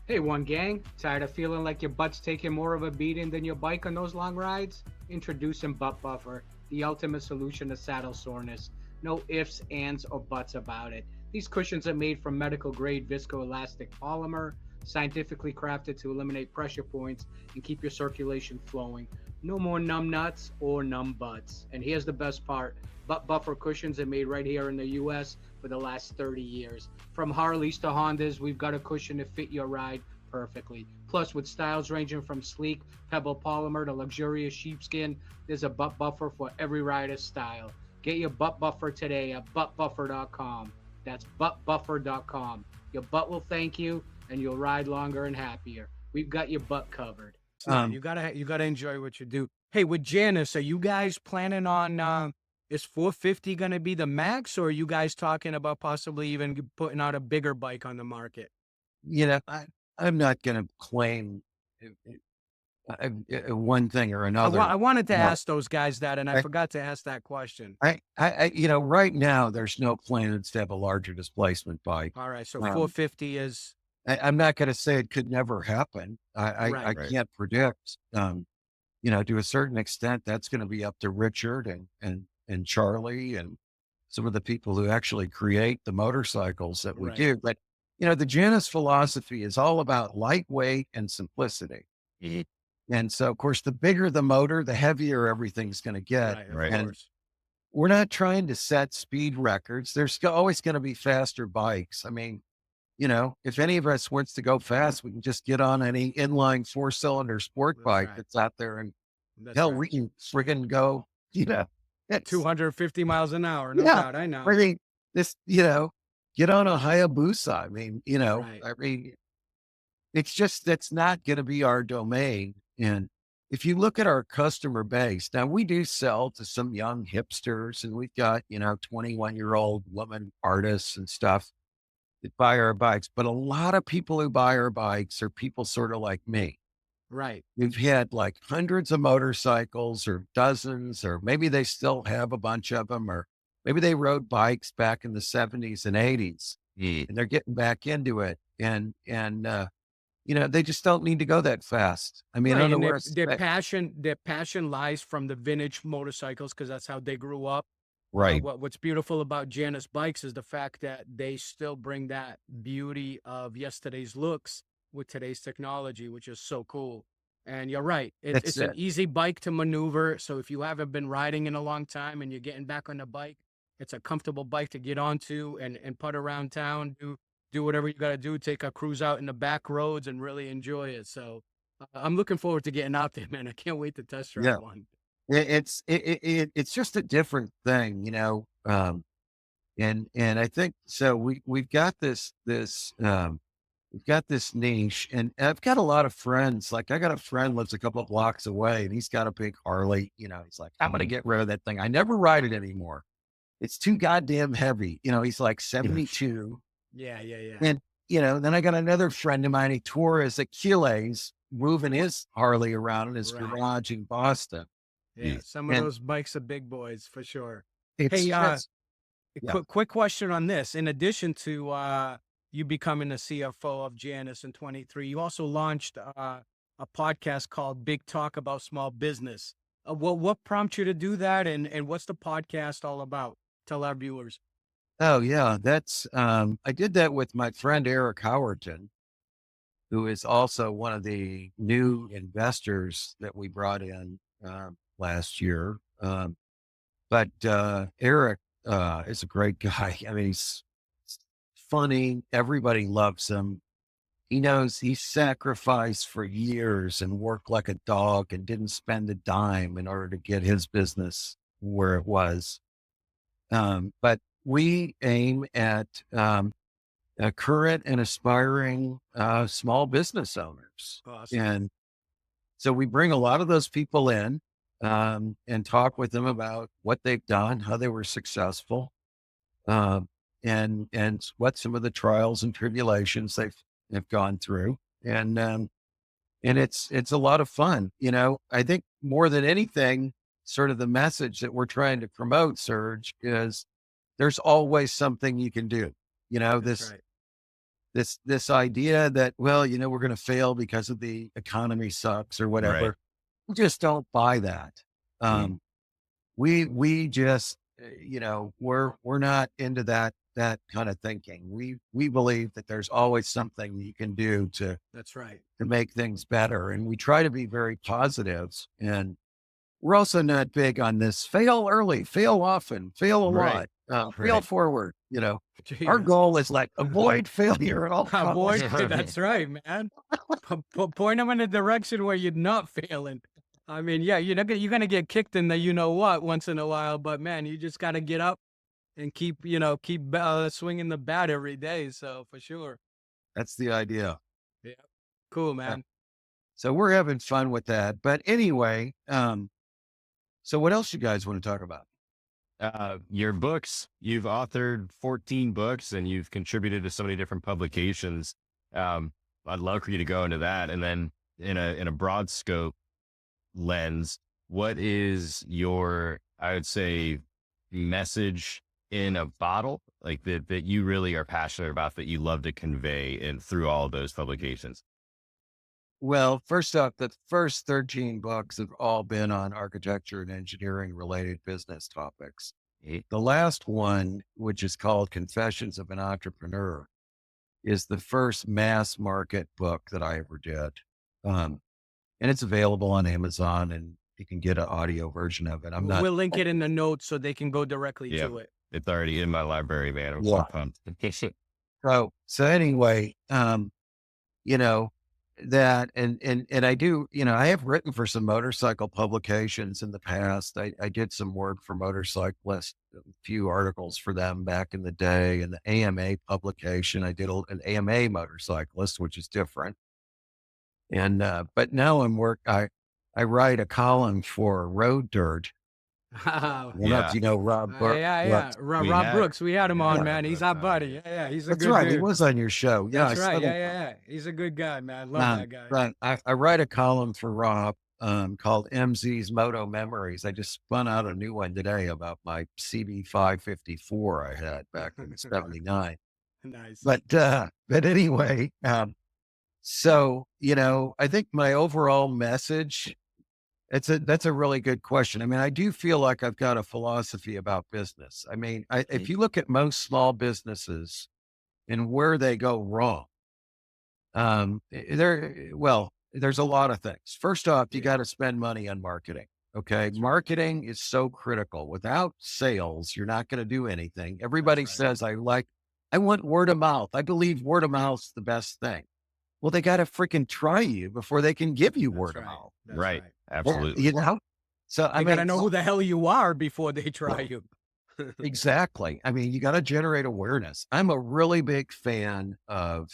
Hey, One Gang, tired of feeling like your butt's taking more of a beating than your bike on those long rides? Introducing Butt Buffer, the ultimate solution to saddle soreness. No ifs, ands, or buts about it. These cushions are made from medical grade viscoelastic polymer, scientifically crafted to eliminate pressure points and keep your circulation flowing. No more numb nuts or numb butts. And here's the best part. Butt Buffer cushions are made right here in the US for the last 30 years. From Harleys to Hondas, we've got a cushion to fit your ride perfectly. Plus, with styles ranging from sleek pebble polymer to luxurious sheepskin, there's a Butt Buffer for every rider's style. Get your Butt Buffer today at buttbuffer.com. That's buttbuffer.com. Your butt will thank you, and you'll ride longer and happier. We've got your butt covered. you gotta enjoy what you do. Hey, with Janus, are you guys planning on is 450 gonna be the max, or are you guys talking about possibly even putting out a bigger bike on the market? I'm not going to claim one thing or another. I wanted to No. ask those guys that, and I I- forgot to ask that question. Right now there's no plans to have a larger displacement bike. All right, so Um, 450 is I'm not going to say it could never happen. I Right. can't predict. To a certain extent, that's going to be up to Richard and Charlie and some of the people who actually create the motorcycles that we Right. do. But the Janus philosophy is all about lightweight and simplicity. And so, of course, the bigger the motor, the heavier everything's going to get. right, of Right. And course. we're not trying to set speed records. There's always going to be faster bikes. I mean, if any of us wants to go fast, we can just get on any inline 4-cylinder sport That's bike right. that's out there, and That's hell, right. we can friggin' go, it's, 250 miles an hour, no Yeah, doubt. I know. I mean, this, get on a Hayabusa. I mean, Right. that's not going to be our domain. And if you look at our customer base, now we do sell to some young hipsters, and we've got, 21-year-old women artists and stuff that buy our bikes. But a lot of people who buy our bikes are people sort of like me. Right. We've had like hundreds of motorcycles or dozens, or maybe they still have a bunch of them, or maybe they rode bikes back in the 70s and 80s and they're getting back into it. And they just don't need to go that fast. I mean, I Right, don't know and where their passion lies from the vintage motorcycles, because that's how they grew up. right. What's beautiful about Janus bikes is the fact that they still bring that beauty of yesterday's looks with today's technology, which is so cool. And you're right, That's it's an it. easy bike to maneuver. So if you haven't been riding in a long time and you're getting back on the bike, it's a comfortable bike to get onto and put around town, do whatever you got to do, take a cruise out in the back roads and really enjoy it. So I'm looking forward to getting out there, man. I can't wait to test drive Yeah. one. It's just a different thing, and I think so. We've got this we've got this niche, and I've got a lot of friends. Like I got a friend lives a couple of blocks away, and he's got a big Harley. He's like, I'm gonna get rid of that thing. I never ride it anymore. It's too goddamn heavy. He's like 72, Yeah. and then I got another friend of mine. He tore his Achilles moving his Harley around in his Right. garage in Boston. Yeah, some of And- those bikes are big boys for sure. It's Hey, just, Yeah. Quick question on this. In addition to you becoming the CFO of Janus in 23, you also launched a podcast called Big Talk About Small Business. What prompted you to do that, and what's the podcast all about? Tell our viewers. Oh yeah. I did that with my friend Eric Howerton, who is also one of the new investors that we brought in, last year. But Eric, is a great guy. I mean, he's funny. Everybody loves him. He knows he sacrificed for years and worked like a dog and didn't spend a dime in order to get his business where it was. But we aim at, current and aspiring, small business owners. Awesome. And so we bring a lot of those people in, and talk with them about what they've done, how they were successful, um, and what some of the trials and tribulations they've gone through. And it's a lot of fun. I think more than anything, sort of the message that we're trying to promote, Serge, is there's always something you can do. That's right. This idea that, well, we're going to fail because of the economy sucks or whatever. Right. We just don't buy that. We just, we're not into that kind of thinking. We believe that there's always something you can do That's right. to make things better. And we try to be very positive. And we're also not big on this fail early, fail often, fail a Right. lot, fail Right. forward. Our Jeez. goal is like avoid failure at all costs. Avoid. That's right, man. Point them in a direction where you're not failing. I mean, yeah, you're gonna get kicked in the what once in a while, but man, you just gotta get up and keep swinging the bat every day. So for sure. That's the idea. Yeah. Cool, man. So we're having fun with that. But anyway, so what else you guys want to talk about? Your books, you've authored 14 books and you've contributed to so many different publications. I'd love for you to go into that. And then in a broad scope lens, what is your, I would say, message in a bottle, like that you really are passionate about, that you love to convey and through all of those publications? Well, first off, the first 13 books have all been on architecture and engineering related business topics. The last one, which is called Confessions of an Entrepreneur, is the first mass market book that I ever did. And it's available on Amazon and you can get an audio version of it. We'll link it in the notes so they can go directly to it. It's already in my library, man. I'm Yeah. so pumped. So anyway, that, and I do, I have written for some motorcycle publications in the past. I did some work for motorcyclists, a few articles for them back in the day, and the AMA publication. I did an AMA motorcyclist, which is different. And, but now I write a column for Road Dirt. I don't know if you know Rob Brooks. Rob Brooks. We had him on, Yeah. man. He's our buddy. Yeah, he's a That's good right. dude. He was on your show. Yeah. That's I right. saw Yeah. He's a good guy, man. Love that guy. Right. I write a column for Rob, called MZ's Moto Memories. I just spun out a new one today about my CB 554 I had back in 79. Nice. But anyway, so, I think my overall message, that's a really good question. I mean, I do feel like I've got a philosophy about business. I mean, if you look at most small businesses and where they go wrong, there's a lot of things. First off, you got to spend money on marketing. Okay. Marketing is so critical. Without sales, you're not going to do anything. Everybody says, I want word of mouth. I believe word of mouth's the best thing. Well, they got to freaking try you before they can give you word of mouth. Right. Absolutely. So I gotta know who the hell you are before they try you. Exactly. I mean, you got to generate awareness. I'm a really big fan of,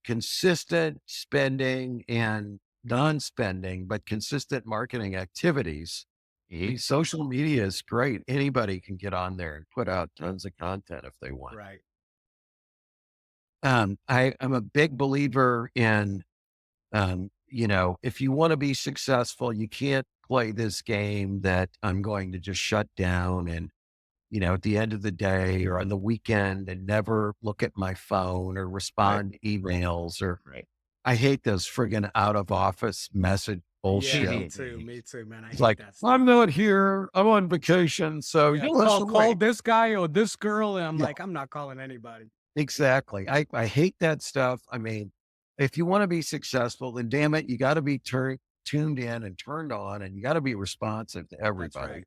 consistent spending and non-spending, but consistent marketing activities. Social media is great. Anybody can get on there and put out tons of content if they want. Right. I'm a big believer in, if you want to be successful, you can't play this game that I'm going to just shut down and, at the end of the day or on the weekend and never look at my phone or respond to emails or I hate those friggin' out of office message bullshit. Yeah, me too, man. I It's hate like, that stuff. I'm not here. I'm on vacation. So Yeah, listen, call this guy or this girl, and I'm Yeah. like, I'm not calling anybody. Exactly. I hate that stuff. I mean, if you want to be successful, then damn it, you got to be tuned in and turned on, and you got to be responsive to That's everybody. right.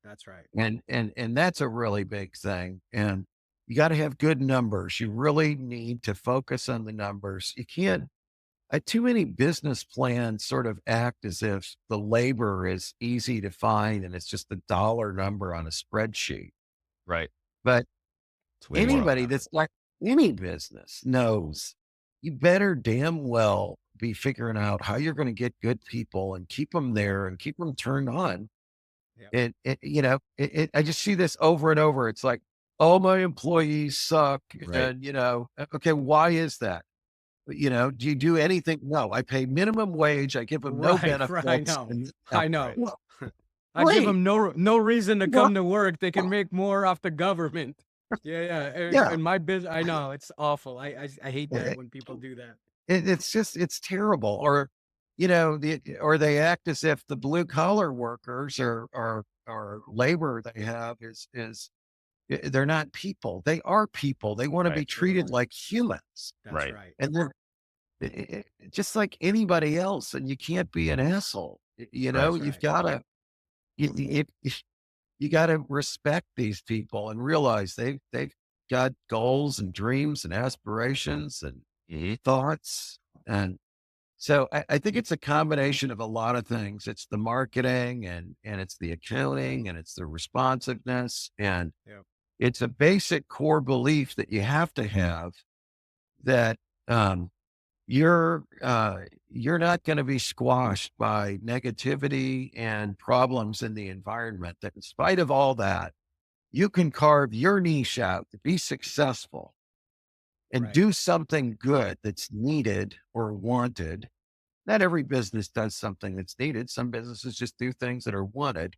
That's right. And that's a really big thing. And you got to have good numbers. You really need to focus on the numbers. You can't. Too many business plans sort of act as if the labor is easy to find and it's just a dollar number on a spreadsheet. Right. But It's way more anybody than that. that's like any business knows you better damn well be figuring out how you're going to get good people and keep them there and keep them turned on. Yep. I just see this over and over. It's like, oh, my employees suck. Right. And, okay, why is that? Do you do anything? No, I pay minimum wage. I give them no benefits. I know. and- I know. Well, I give great. them no reason to Well- come to work. They can make more off the government. Yeah. Yeah. In my business, I know it's awful. I hate that when people do that. It's terrible. Or, or they act as if the blue collar workers or labor they have they're not people. They are people. They want to be Right. treated like humans. That's Right. right. And they're just like anybody else. And you can't be an asshole. You've right. got to, you got to respect these people and realize they've got goals and dreams and aspirations and thoughts. And so I think it's a combination of a lot of things. It's the marketing and it's the accounting and it's the responsiveness. And Yep. it's a basic core belief that you have to have that you're not going to be squashed by negativity and problems in the environment. That in spite of all that, you can carve your niche out to be successful and Right. do something good that's needed or wanted. Not every business does something that's needed. Some businesses just do things that are wanted.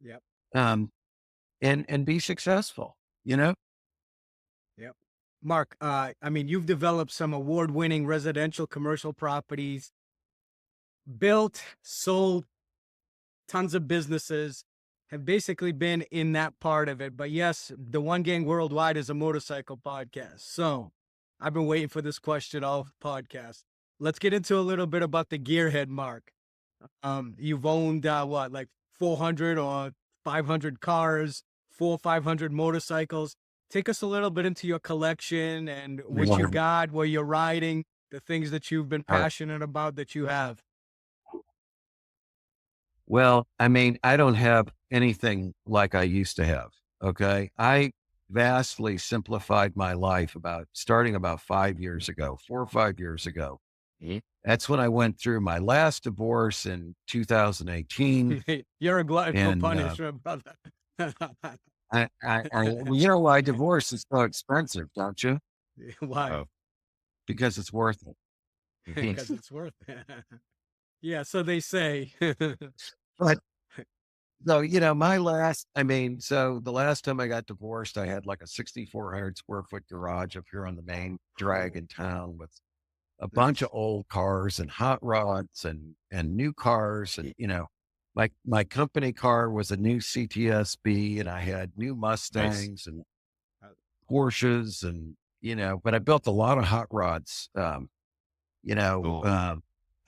Yep. And be successful, Yep. Mark, I mean, you've developed some award-winning residential commercial properties, built, sold tons of businesses, have basically been in that part of it. But yes, the One Gang Worldwide is a motorcycle podcast. So I've been waiting for this question all podcast. Let's get into a little bit about the gearhead, Mark. You've owned like 400 or 500 cars, 500 motorcycles. Take us a little bit into your collection and what you got, where you're riding, the things that you've been passionate about that you have. Well, I mean, I don't have anything like I used to have. Okay. I vastly simplified my life starting about 5 years ago, 4 or 5 years ago. That's when I went through my last divorce in 2018. You're a glutton for punishment, brother. Why divorce is so expensive, don't you? Why? Oh. Because it's worth it. Because it's worth it. Yeah, so they say. But so, the last time I got divorced, I had like a 6,400 square foot garage up here on the main drag in town with a bunch of old cars and hot rods and new cars. And, my company car was a new CTSB and I had new Mustangs and Porsches and, but I built a lot of hot rods. Cool.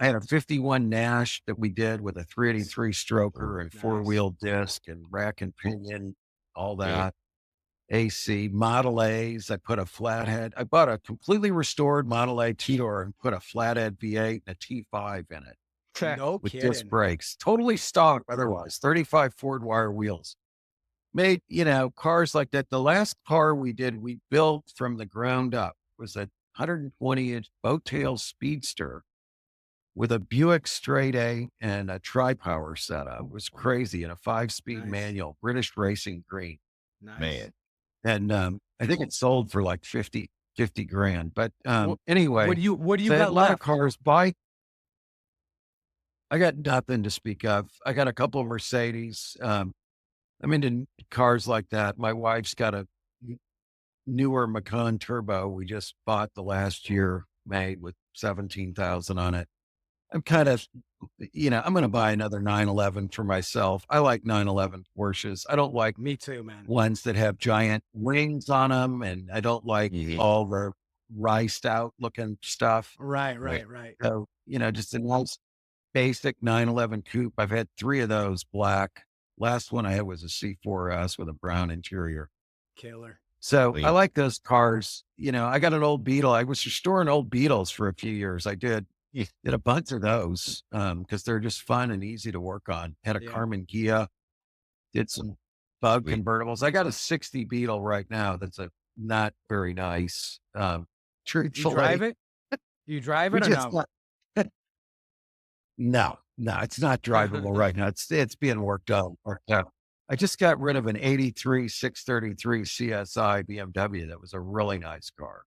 I had a 51 Nash that we did with a 383 stroker and 4-wheel disc and rack and pinion, all that. AC Model A's. I put a flathead. I bought a completely restored Model A T-Door and put a flathead V8 and a T5 in it. No with kidding. disc brakes, totally stock. Otherwise, 35 Ford wire wheels. Made cars like that. The last car we built from the ground up was a 120-inch boat tail speedster with a Buick straight A and a tri-power setup. It was crazy. And a 5-speed manual, British Racing Green. Nice. Man. And I think it sold for like 50 grand. But anyway, what do you so got a lot of left? cars. I got nothing to speak of. I got a couple of Mercedes. I'm into cars like that. My wife's got a newer Macan Turbo we just bought the last year, made with 17,000 on it. I'm kind of, I'm going to buy another 911 for myself. I like 911 Porsches. I don't like Me too, man. ones that have giant wings on them, and I don't like all the riced out looking stuff. Right. So, just a nice basic 911 coupe. I've had 3 of those black. Last one I had was a C4S with a brown interior. Killer. So I like those cars. I got an old Beetle. I was restoring old Beetles for a few years. I did a bunch of those because they're just fun and easy to work on. Had a Carmen Ghia, did some bug convertibles. I got a 60 Beetle right now that's not very nice. Truthfully. You drive it? You drive it or no? No, it's not drivable right now. It's being worked out. I just got rid of an 83 633 CSI BMW. That was a really nice car.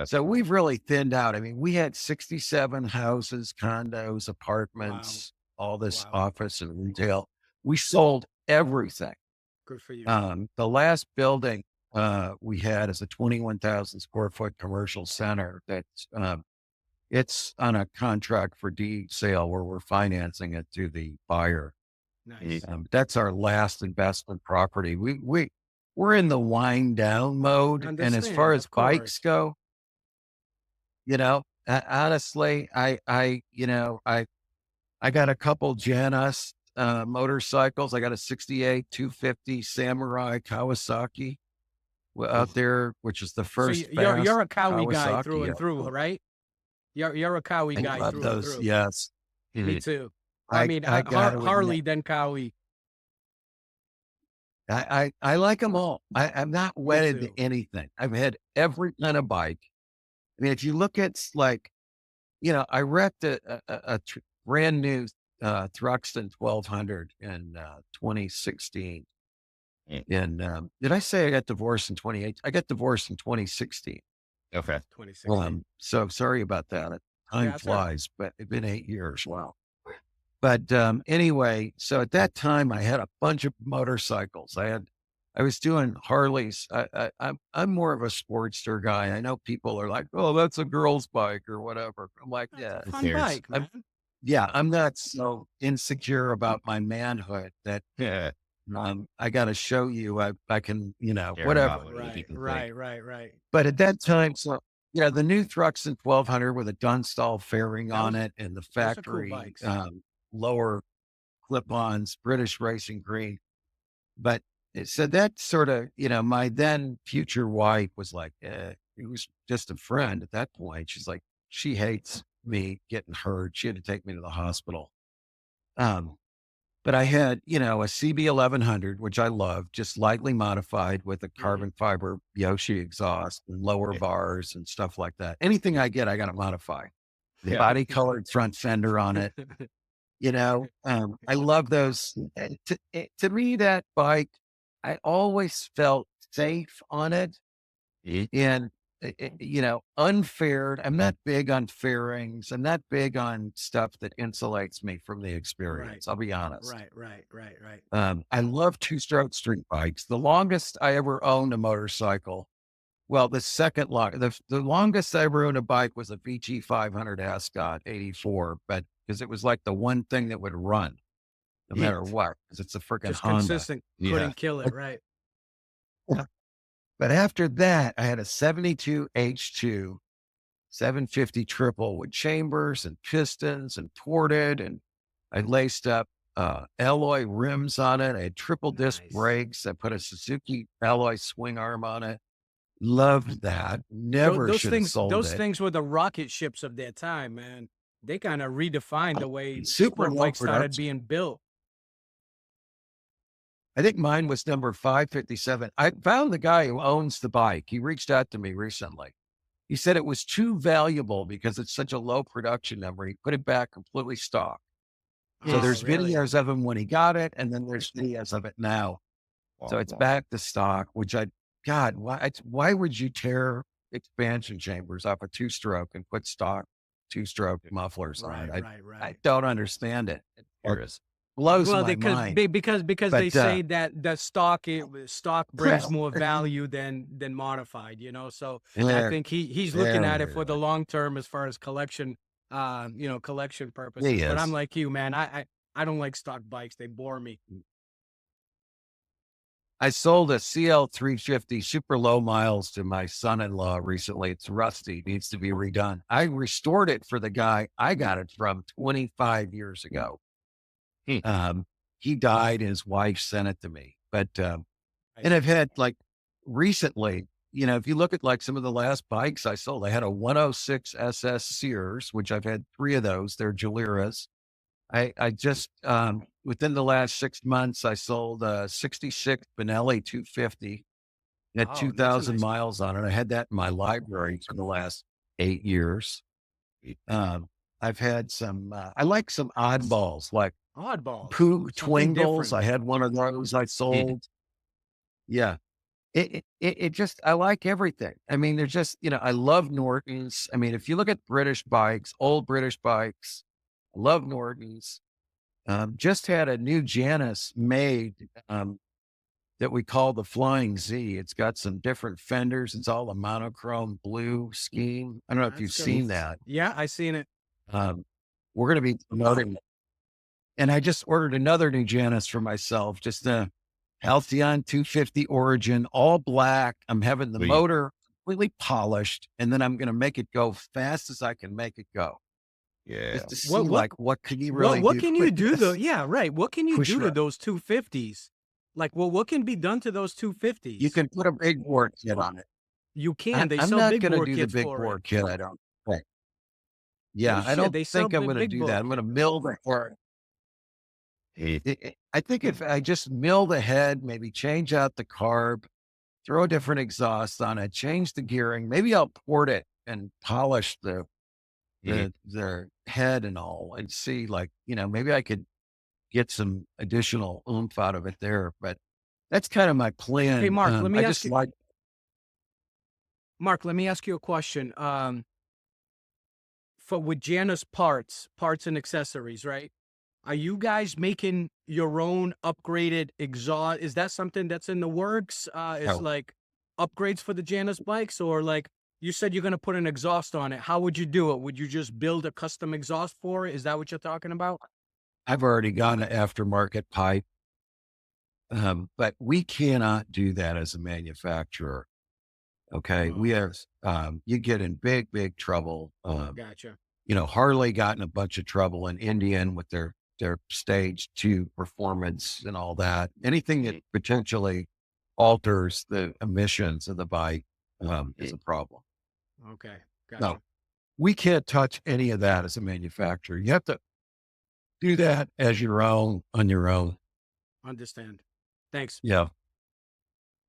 So we've really thinned out. I mean, we had 67 houses, condos, apartments, all this office and retail. We sold everything. Good for you. The last building we had is a 21,000 square foot commercial center that's it's on a contract for deed sale where we're financing it to the buyer. Nice. That's our last investment property. We're in the wind down mode. And as far as bikes go, honestly, I got a couple Janus motorcycles. I got a 68 250 Samurai Kawasaki out there, which is the first. So you're a Kawi Kawasaki guy through and through, right? You're a Kawi guy love through those, and through. yes. Me too. I mean, Harley, then Kawi. I like them all. I'm not wedded to anything. I've had every kind of bike. I mean, if you look at I wrecked a brand new Thruxton 1200 in 2016. And did I say I got divorced in 2018? I got divorced in 2016. Okay. 2016. So sorry about that. Time flies, but it's been 8 years. Wow. But anyway, so at that time I had a bunch of motorcycles. I was doing Harleys. I'm more of a Sportster guy. I know people are like, "Oh, that's a girl's bike or whatever." I'm like, "Yeah, fun bike, man." I'm not so insecure about my manhood that I got to show you I can, whatever. Right. But at that time, so the new Thruxton 1200 with a Dunstall fairing on it and the factory lower clip-ons, British Racing Green. But so that sort of, my then future wife was like, it was just a friend at that point. She's like, she hates me getting hurt. She had to take me to the hospital. But I had, a CB 1100, which I love, just lightly modified with a carbon fiber Yoshi exhaust and lower bars and stuff like that. Anything I get, I got to modify. Body colored front fender on it. I love those. To me, that bike, I always felt safe on it. And, unfaired. I'm not big on fairings. I'm not big on stuff that insulates me from the experience. I'll be honest. Right. I love 2-stroke street bikes. The longest I ever owned a motorcycle, well, the longest I ever owned a bike was a VG 500 Ascot 84, but because it was like the one thing that would run no matter what, because it's a freaking Honda. Consistent, couldn't kill it, right? But after that, I had a 72 H2 750 triple with chambers and pistons and ported, and I laced up alloy rims on it. I had triple disc brakes. I put a Suzuki alloy swing arm on it. Loved that. Never should have sold it. Those things were the rocket ships of their time, man. They kind of redefined the way super sport bikes started being built. I think mine was number 557. I found the guy who owns the bike. He reached out to me recently. He said it was too valuable because it's such a low production number. He put it back completely stock. So there's videos of him when he got it, and then there's videos of it now. So it's back to stock, which why would you tear expansion chambers off a 2-stroke and put stock 2-stroke mufflers on it? I don't understand it. blows Well, my mind. because they But say that the stock brings more value than modified, So I there, think he's looking at it for the there, long term as far as collection, collection he purposes. But I'm is. like you, man. I don't like stock bikes. They bore me. I sold a CL 350 super low miles to my son-in-law recently. It's rusty, needs to be redone. I restored it for the guy I got it from 25 years ago. Hmm. He died. His wife sent it to me. But, and Nice. I've had like recently, if you look at like some of the last bikes I sold, I had a 106 SS Sears, which I've had 3 of those. They're Jaliras. I just, within the last 6 months, I sold a 66 Benelli 250. It had Oh, that's a 2,000 nice miles on it. I had that in my library for the last 8 years. I've had some, I like some oddballs like oddballs. Pooh Something Twingles. different. I had one of those I sold. Yeah. It just, I like everything. I mean, they're just, I love Nortons. I mean, if you look at British bikes, old British bikes, I love Nortons. Just had a new Janus made, that we call the Flying Z. It's got some different fenders. It's all a monochrome blue scheme. I don't know if you've That's good. seen that. Yeah, I seen it. We're going to be promoting, and I just ordered another new Janus for myself, just a Halcyon 250 Origin, all black. I'm having the Sweet. motor completely polished, and then I'm going to make it go fast as I can make it go. Yeah. Just to see What what can you really what do can you with do though? this? Yeah, right. What can you Push do to rod. those 250s? Like, what can be done to those You 250s? can put a big bore kit on it. You can. They I'm sell not big going to bore do the kits big for bore it. kit. I don't think. No Yeah, I shit. don't They sell think I'm going to big do bore that. I'm going to kit. mill the or I think if I just mill the head, maybe change out the carb, throw a different exhaust on it, change the gearing, maybe I'll port it and polish the head and all, and see like, maybe I could get some additional oomph out of it there. But that's kind of my Hey, plan. Mark, let me I ask just you. like, Mark, let me ask you a question. For with Janus parts and accessories, right? Are you guys making your own upgraded exhaust? Is that something that's in the works? Is oh, like upgrades for the Janus bikes, or like you said you're gonna put an exhaust on it? How would you do it? Would you just build a custom exhaust for it? Is that what you're talking about? I've already got an aftermarket pipe, but we cannot do that as a manufacturer. Okay. We have, you get in big, big trouble. Gotcha. Harley got in a bunch of trouble in Indian with their stage 2 performance and all that. Anything that potentially alters the emissions of the bike, is a problem. Okay. No, Gotcha. we can't touch any of that as a manufacturer. You have to do that as your own on your own. Understand. Thanks. Yeah.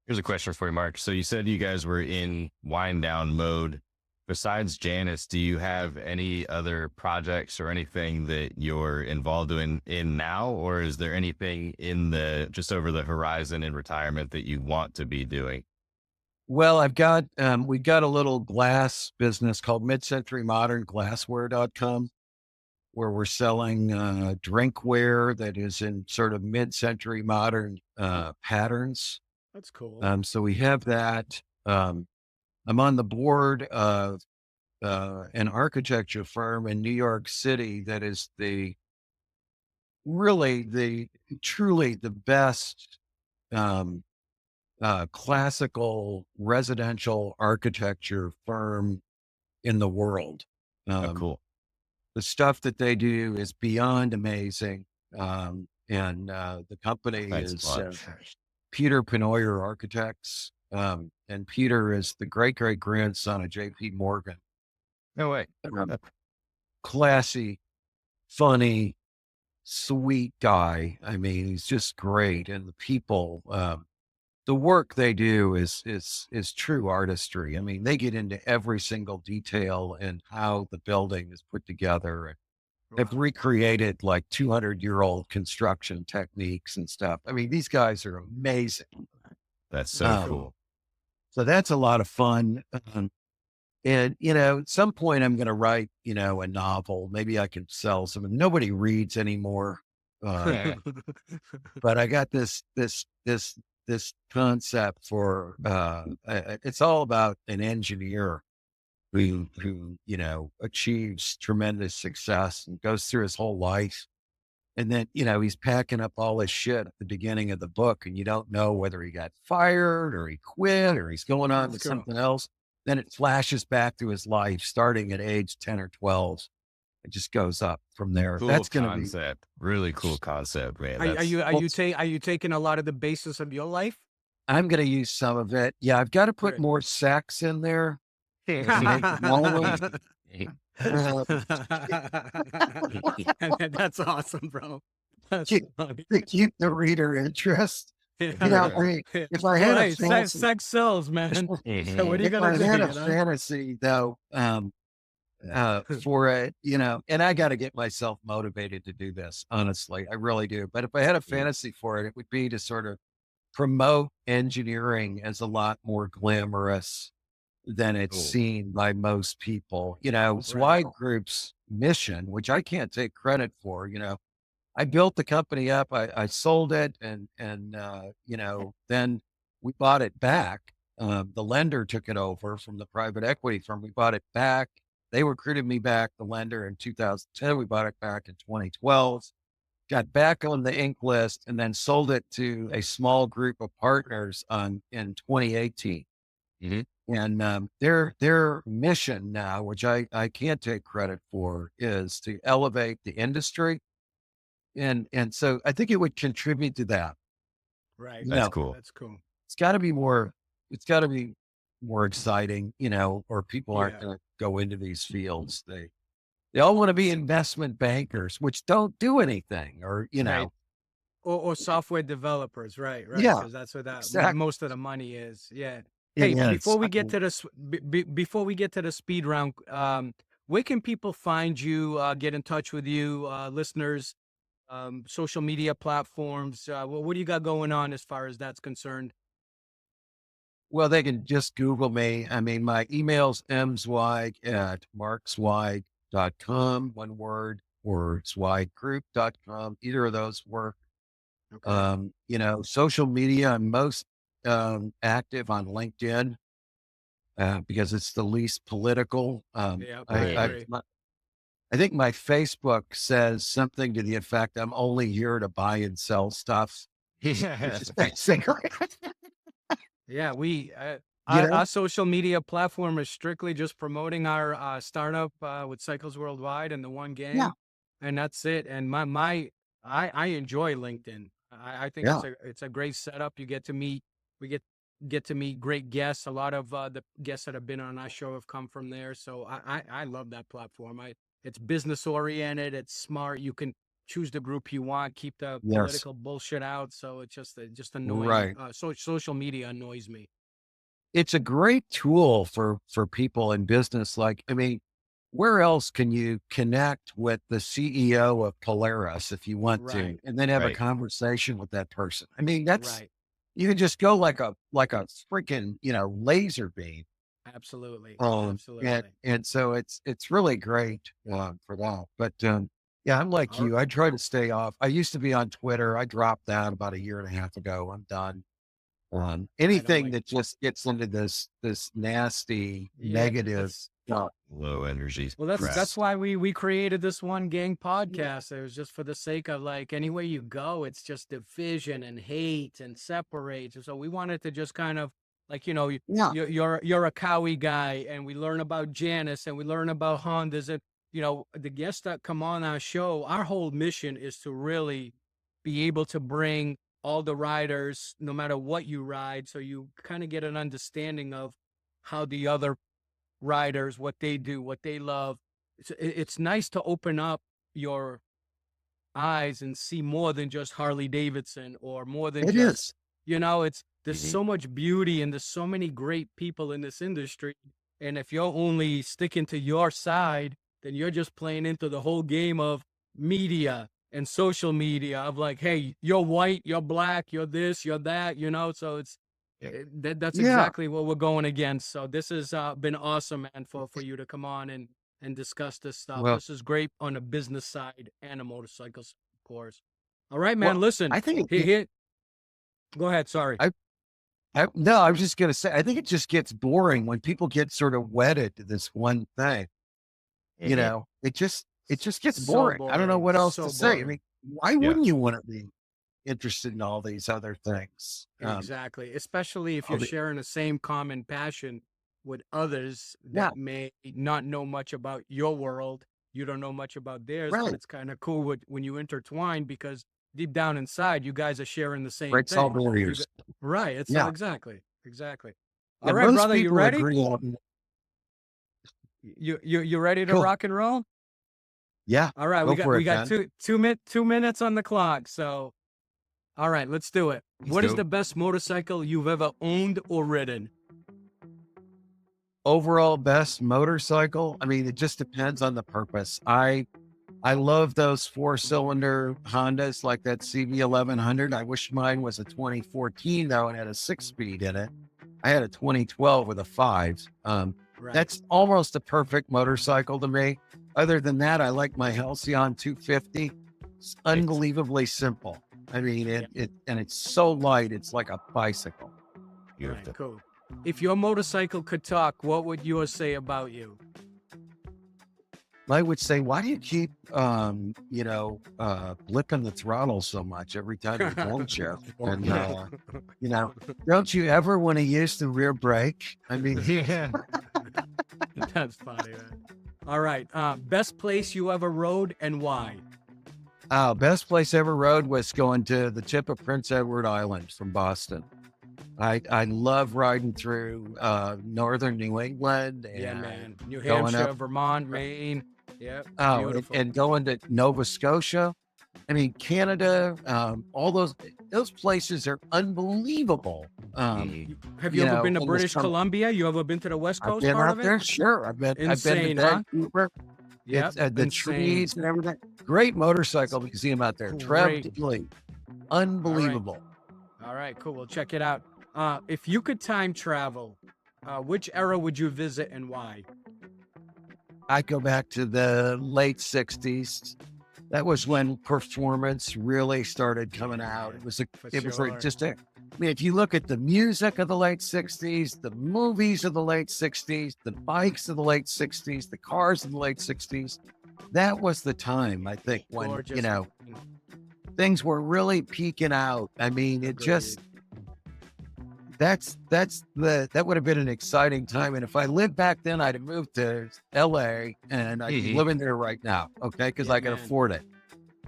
Here's a question for you, Mark. So you said you guys were in wind down mode. Besides Janus, do you have any other projects or anything that you're involved in now? Or is there anything in the just over the horizon in retirement that you want to be doing? Well, we got a little glass business called Mid-Century Modern Glassware.com, where we're selling drinkware that is in sort of mid-century modern patterns. That's cool. So we have that. I'm on the board of an architecture firm in New York City that is truly the best classical residential architecture firm in the world. Oh, cool. The stuff that they do is beyond amazing. And the company Thanks is a lot. Peter Penoyer Architects. And Peter is the great grandson of J.P. Morgan. No way. Classy, funny, sweet guy. I mean, he's just great. And the people, the work they do is true artistry. I mean, they get into every single detail and how the building is put together. And they've recreated like 200-year-old construction techniques and stuff. I mean, these guys are amazing. That's so cool. So that's a lot of fun. And, at some point I'm going to write, a novel. Maybe I can sell some. Nobody reads anymore. But I got this concept for, it's all about an engineer who, you know, achieves tremendous success and goes through his whole life. And then, you know, he's packing up all his shit at the beginning of the book, and you don't know whether he got fired or he quit or he's going on That's to cool. something else. Then it flashes back to his life starting at age 10 or 12. It just goes up from there. Cool That's going to be, concept. Really cool concept, man. Are That's, you well, are you taking a lot of the basis of your life? I'm going to use some of it. Yeah, I've got to put Good. more sex in there to make it relevant. That's awesome, bro. That's keep, funny. to keep the reader interest. You know, I mean, if I Well, had a hey, fantasy, sex sells, man. So what are you if gonna I do? had You a know? fantasy though, for it, you know, and I got to get myself motivated to do this. Honestly, I really do. But if I had a fantasy for it, it would be to sort of promote engineering as a lot more glamorous than it's cool. seen by most people. You know, Right. Zweig Group's mission, which I can't take credit for, you know, I built the company up. I sold it, and you know, then we bought it back. The lender took it over from the private equity firm. We bought it back. They recruited me back, the lender, in 2010. We bought it back in 2012. Got back on the Inc. list, and then sold it to a small group of partners in 2018. And their mission now, which I can't take credit for, is to elevate the industry. And so I think it would contribute to that. Right. You That's know, cool. That's cool. it's got to be more, it's got to be more exciting, you know, or people aren't Yeah. going to go into these fields. They all want to be investment bankers, which don't do anything, or, you Right. know, Or software developers, right? yeah, Because that's where exactly. most of the money is. Yeah. Hey, Yeah, before we get to the before we get to the speed round, where can people find you? Get in touch with you, listeners, social media platforms. What do you got going on as far as that's concerned? well, they can just Google me. I mean, my email's mzweig@markzweig.com, one word, or zweiggroup.com. Either of those work. Okay. You know, social media, I'm most active on LinkedIn because it's the least political. Yeah, I agree. I think my Facebook says something to the effect, I'm only here to buy and sell stuff, which is basically, Yeah, you know, our social media platform is strictly just promoting our startup with Cycles Worldwide and the One yeah, Gang, and that's it. And I enjoy LinkedIn. I think yeah, it's a great setup. You get to meet we get to meet great guests. A lot of the guests that have been on our show have come from there. So I love that platform. It's business oriented. It's smart. You can choose the group you want. Keep the yes, political bullshit out. So it's just annoying. right. Social media annoys me. It's a great tool for people in business. Like, I mean, where else can you connect with the CEO of Polaris if you want to, Right. and then have a Right. conversation with that person? I mean, that's, Right. you can just go like a freaking, you know, laser beam. Absolutely. And Absolutely. so it's really great for that. But yeah, I'm like All you. I try to stay off. I used to be on Twitter. I dropped that about a year and a half ago. I'm done. right. I'm Anything like, that just gets into this nasty yeah, negative that's stuff. Low energy well, crap. that's why we created this One Gang podcast. It was just for the sake of like anywhere you go, it's just division and hate and separate. So we wanted to just kind of like, you know, Yeah, you're a Cowie guy, and we learn about Janus and we learn about Hondas, and you know, the guests that come on our show, our whole mission is to really be able to bring all the riders, no matter what you ride, so you kind of get an understanding of how the other riders, what they do, what they love. It's nice to open up your eyes and see more than just Harley Davidson, or more than it just, is. you know, there's Mhm. so much beauty and there's so many great people in this industry. And if you're only sticking to your side, then you're just playing into the whole game of media and social media of like, hey, you're white, you're black, you're this, you're that, you know? So Yeah. that's Yeah. exactly what we're going against. So this has been awesome, man, for you to come on and discuss this stuff. Well, This is great on a business side and a motorcycle side, of course. All right, man. Well, Listen, I think go ahead. Sorry. no, I was just going to say, I think it just gets boring when people get sort of wedded to this one thing. You know, it just gets So boring. I don't know boring. what else So to say. I boring. mean, why Yeah. wouldn't you want to be interested in all these other things? Exactly. Especially if all you're the- sharing the same common passion with others Yeah. that may not know much about your world. You don't know much about theirs, Right. but it's kind of cool when you intertwine because deep down inside, you guys are sharing the same Breaks all thing. barriers. Right. It's Yeah. exactly. All And right, most brother, you people ready? agree on, You ready to cool. rock and roll? Yeah. All right, Go for we it, got Ben. 2 minutes on the clock. So, all right, let's do it. What is do it. the best motorcycle you've ever owned or ridden? Overall best motorcycle. I mean, it just depends on the purpose. I love those 4-cylinder Hondas like that CB1100. I wish mine was a 2014 though and had a 6-speed in it. I had a 2012 with a 5. Right. That's almost a perfect motorcycle to me. Other than that, I like my Halcyon 250. It's unbelievably simple. I mean, and it's so light. It's like a bicycle. Right, cool. If your motorcycle could talk, what would yours say about you? I would say, why do you keep, blipping the throttle so much every time you don't shift? And, don't you ever want to use the rear brake? I mean, Yeah. That's funny, man. All right. Best place you ever rode and why? best place I ever rode was going to the tip of Prince Edward Island from Boston. I love riding through northern New England and Yeah, man. New going Hampshire, up- Vermont, Maine. Yep. and, Beautiful. and going to Nova Scotia. I mean, Canada, all those places are unbelievable. Have you you ever know, been to in the British summer. Columbia? You ever been to the West I've Coast been part out of it? there, sure. I've been Insane, to huh? Vancouver. Yep. It's, the insane. trees and everything. Great motorcycle museum out there. Great. Trev, unbelievable. All right, cool. We'll check it out. If you could time travel, which era would you visit and why? I go back to the late 60s. That was when performance really started coming out. It was sure. I mean, if you look at the music of the late 60s, the movies of the late 60s, the bikes of the late 60s, the cars of the late 60s, that was the time, I think, when, Gorgeous. things were really peaking out. I mean, it just, that would have been an exciting time. And if I lived back then, I'd have moved to LA and I'd be living there right now. Okay. Cause I can man. afford it.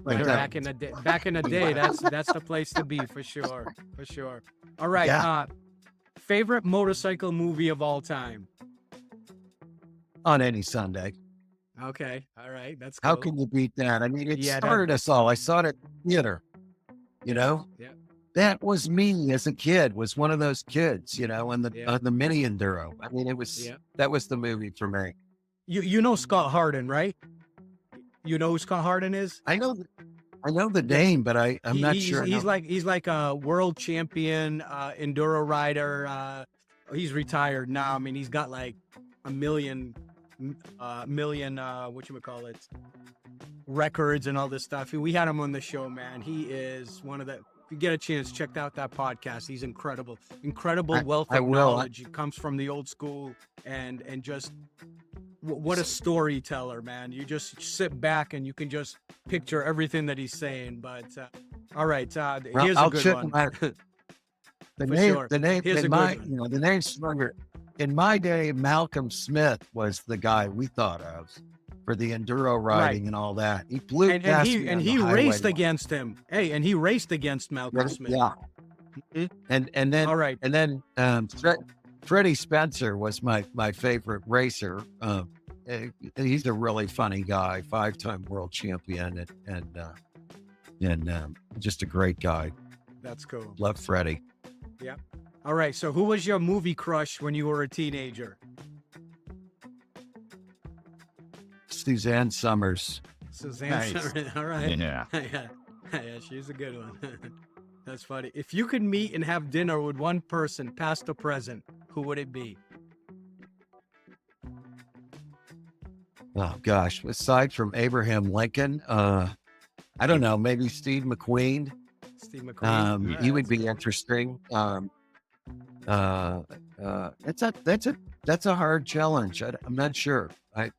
Right, But, back in the day, that's the place to be for sure. All right. Yeah. Favorite motorcycle movie of all time? on any Sunday. Okay. All right. That's cool. How can you beat that? I mean, it Yeah, started us all. I saw it at theater, Yeah. that was me as a kid, was one of those kids, on the mini enduro. I mean, that was the movie for me. You know Scott Harden, right? You know who Scott Harden is? I know the name, but I'm not sure. He's like a world champion enduro rider. He's retired now. I mean, he's got like a million records and all this stuff. We had him on the show, man. He is one of the. If you get a chance, check out that podcast. He's incredible. Wealth of knowledge. He comes from the old school and just what a storyteller, man. You just sit back and you can just picture everything that he's saying. But all right, here's a good one. The name Here's in a my, good one. the name's stronger. In my day, Malcolm Smith was the guy we thought of for the enduro riding and all that. He blew past me on he the raced highway. against him. Hey, and he raced against Malcolm Smith. Yeah. And then All right. and then Freddie Spencer was my favorite racer. He's a really funny guy, 5-time world champion, and just a great guy. That's cool. Love Freddie. Yeah. All right. So, who was your movie crush when you were a teenager? Suzanne Summers. Suzanne. Nice. Sarandon. All right. Yeah. Yeah, she's a good one. That's funny. If you could meet and have dinner with one person, past or present, who would it be? Oh gosh, aside from Abraham Lincoln, I don't know, maybe Steve McQueen. Steve McQueen. He would be interesting. That's a hard challenge. I'm not sure. I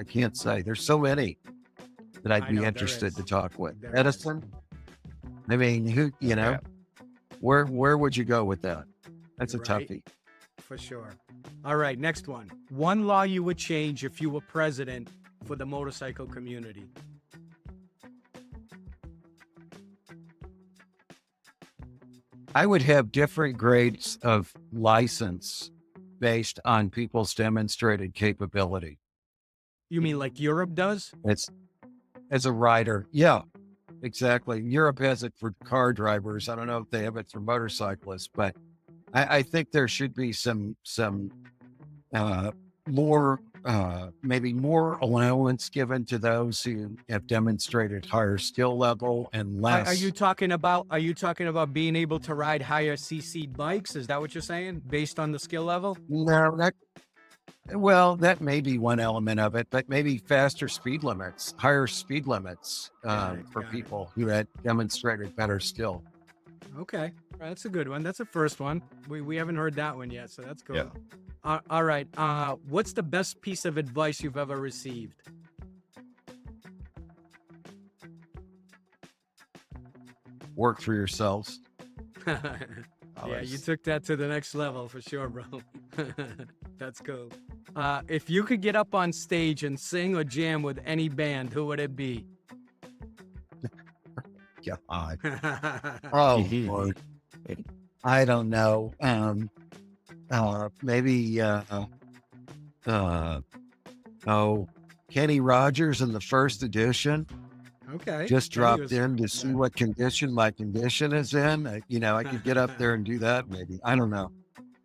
can't say. There's so many that I'd be interested to talk with. Edison. I mean, where would you go with that? That's a toughie. For sure. All right, next one. One law you would change if you were president for the motorcycle community. I would have different grades of license based on people's demonstrated capability. You mean like Europe does? It's as a rider. Yeah, exactly. Europe has it for car drivers. I don't know if they have it for motorcyclists, but I think there should be some more, maybe more allowance given to those who have demonstrated higher skill level and less. Are you talking about being able to ride higher CC bikes? Is that what you're saying, based on the skill level? No, that may be one element of it, but maybe faster speed limits, higher speed limits for people who had demonstrated better skill. Okay, that's a good one. That's a first one. We haven't heard that one yet, so that's cool. Yeah. All right. What's the best piece of advice you've ever received? Work for yourselves. Yeah, you took that to the next level for sure, bro. That's cool. If you could get up on stage and sing or jam with any band, who would it be? God. Oh, Lord. I don't know. Maybe, Kenny Rogers in the first edition. Okay. Just dropped in to see what condition my condition is in. I could get up there and do that maybe. I don't know.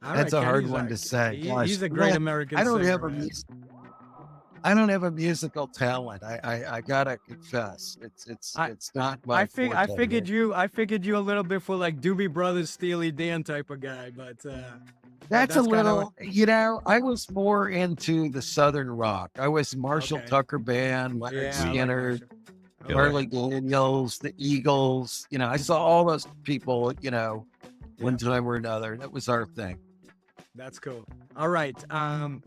That's a hard one to say. He's a great American singer. I don't have a musical talent. I gotta confess, it's not my. I figured you a little bit for like Doobie Brothers, Steely Dan type of guy, but that's a little. I was more into the Southern rock. I was Marshall Tucker Band, Leonard Skinner, Harley Daniels, the Eagles. I saw all those people. One time or another. That was our thing. That's cool. All right.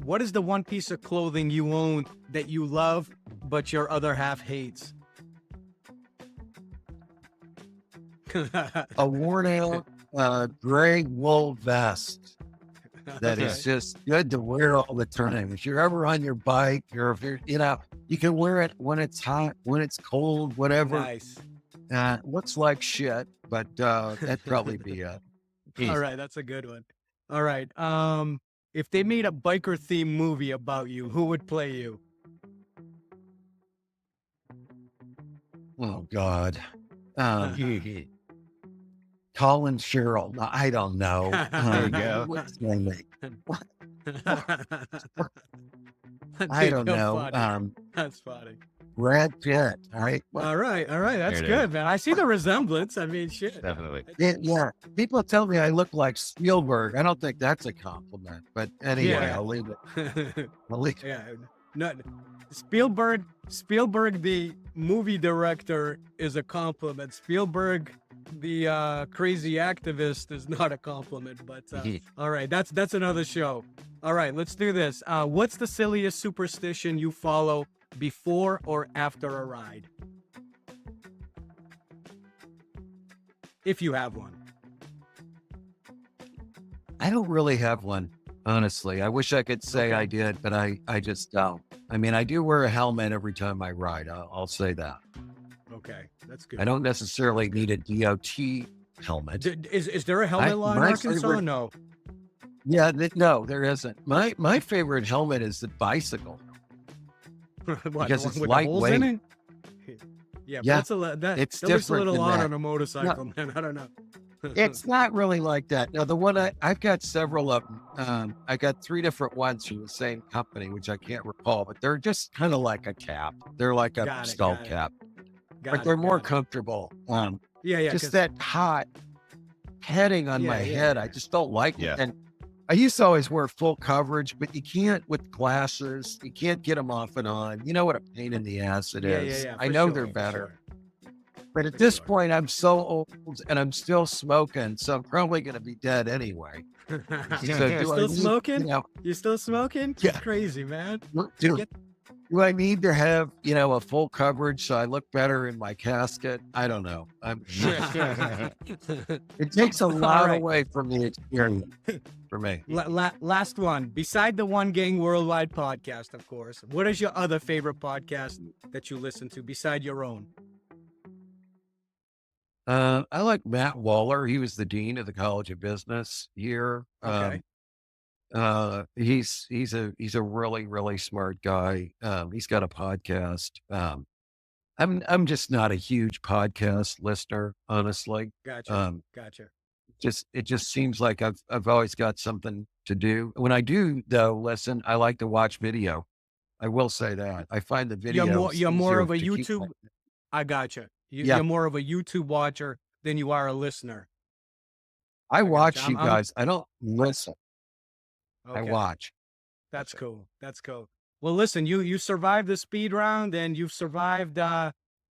What is the one piece of clothing you own that you love, but your other half hates? A worn out gray wool vest that is just good to wear all the time. If you're ever on your bike, or if you're, you can wear it when it's hot, when it's cold, whatever. Nice. Looks like shit, but that'd probably be it. All right. That's a good one. All right. If they made a biker themed movie about you, who would play you? Oh God. Colin Farrell. No, I don't know. There you go. What's my name? I don't know. Funny. That's funny. Brad Pitt. All right. All right. That's good, man. I see the resemblance. I mean, shit. Definitely. Yeah. People tell me I look like Spielberg. I don't think that's a compliment, but anyway, I'll leave it. Yeah. No, Spielberg, the movie director, is a compliment. Spielberg, the crazy activist, is not a compliment. But all right, that's another show. All right, let's do this. What's the silliest superstition you follow before or after a ride? If you have one. I don't really have one, honestly. I wish I could say I did, but I just don't. I mean, I do wear a helmet every time I ride. I'll say that. Okay, that's good. I don't necessarily need a DOT helmet. Is there a helmet law in Arkansas? No. Yeah, no, there isn't. My favorite helmet is the bicycle. Because it's lightweight. Yeah, that's it's a little odd on a motorcycle, man. I don't know. It's not really like that. Now, the one I've got several of them. I got 3 different ones from the same company, which I can't recall, but they're just kind of like a cap. They're like a skull cap, but they're more comfortable. Just that hot heading on my head. I just don't like it. And I used to always wear full coverage, but you can't with glasses. You can't get them off and on. You know what a pain in the ass it is. I know they're better. But at this point, I'm so old and I'm still smoking, so I'm probably going to be dead anyway. So You're do I still need, smoking? You're still smoking? yeah, Crazy, man. do, Get- do I need to have, a full coverage so I look better in my casket? I don't know. It takes a lot right. away from the experience for me. Last one. Beside the One Gang Worldwide podcast, of course, what is your other favorite podcast that you listen to beside your own? I like Matt Waller. He was the dean of the College of Business here. Okay. He's a really, really smart guy. He's got a podcast. I'm just not a huge podcast listener, honestly. Gotcha. Gotcha. It just seems like I've always got something to do. When I do though, listen, I like to watch video. I will say that. I find the video You're more of a to keep YouTube. I gotcha. Yeah, You're more of a YouTube watcher than you are a listener. I I gotcha. watch you guys. I don't listen. I Okay. watch. That's cool. That's cool. Well, listen, you survived the speed round and you've survived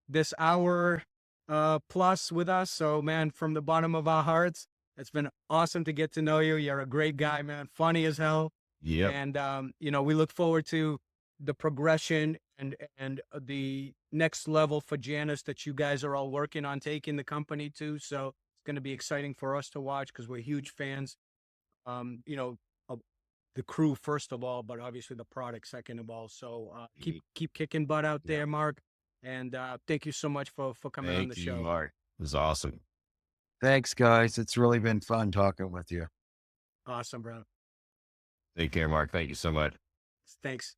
this hour plus with us. So, man, from the bottom of our hearts, it's been awesome to get to know you. You're a great guy, man. Funny as hell. Yep. And we look forward to the progression and the next level for Janus that you guys are all working on taking the company to. So it's going to be exciting for us to watch because we're huge fans. Of the crew first of all, but obviously the product second of all. So keep kicking butt out there, Mark. And thank you so much for coming on the Thank you, show. Mark. It was awesome. Thanks, guys. It's really been fun talking with you. Awesome, bro. Take care, Mark. Thank you so much. Thanks.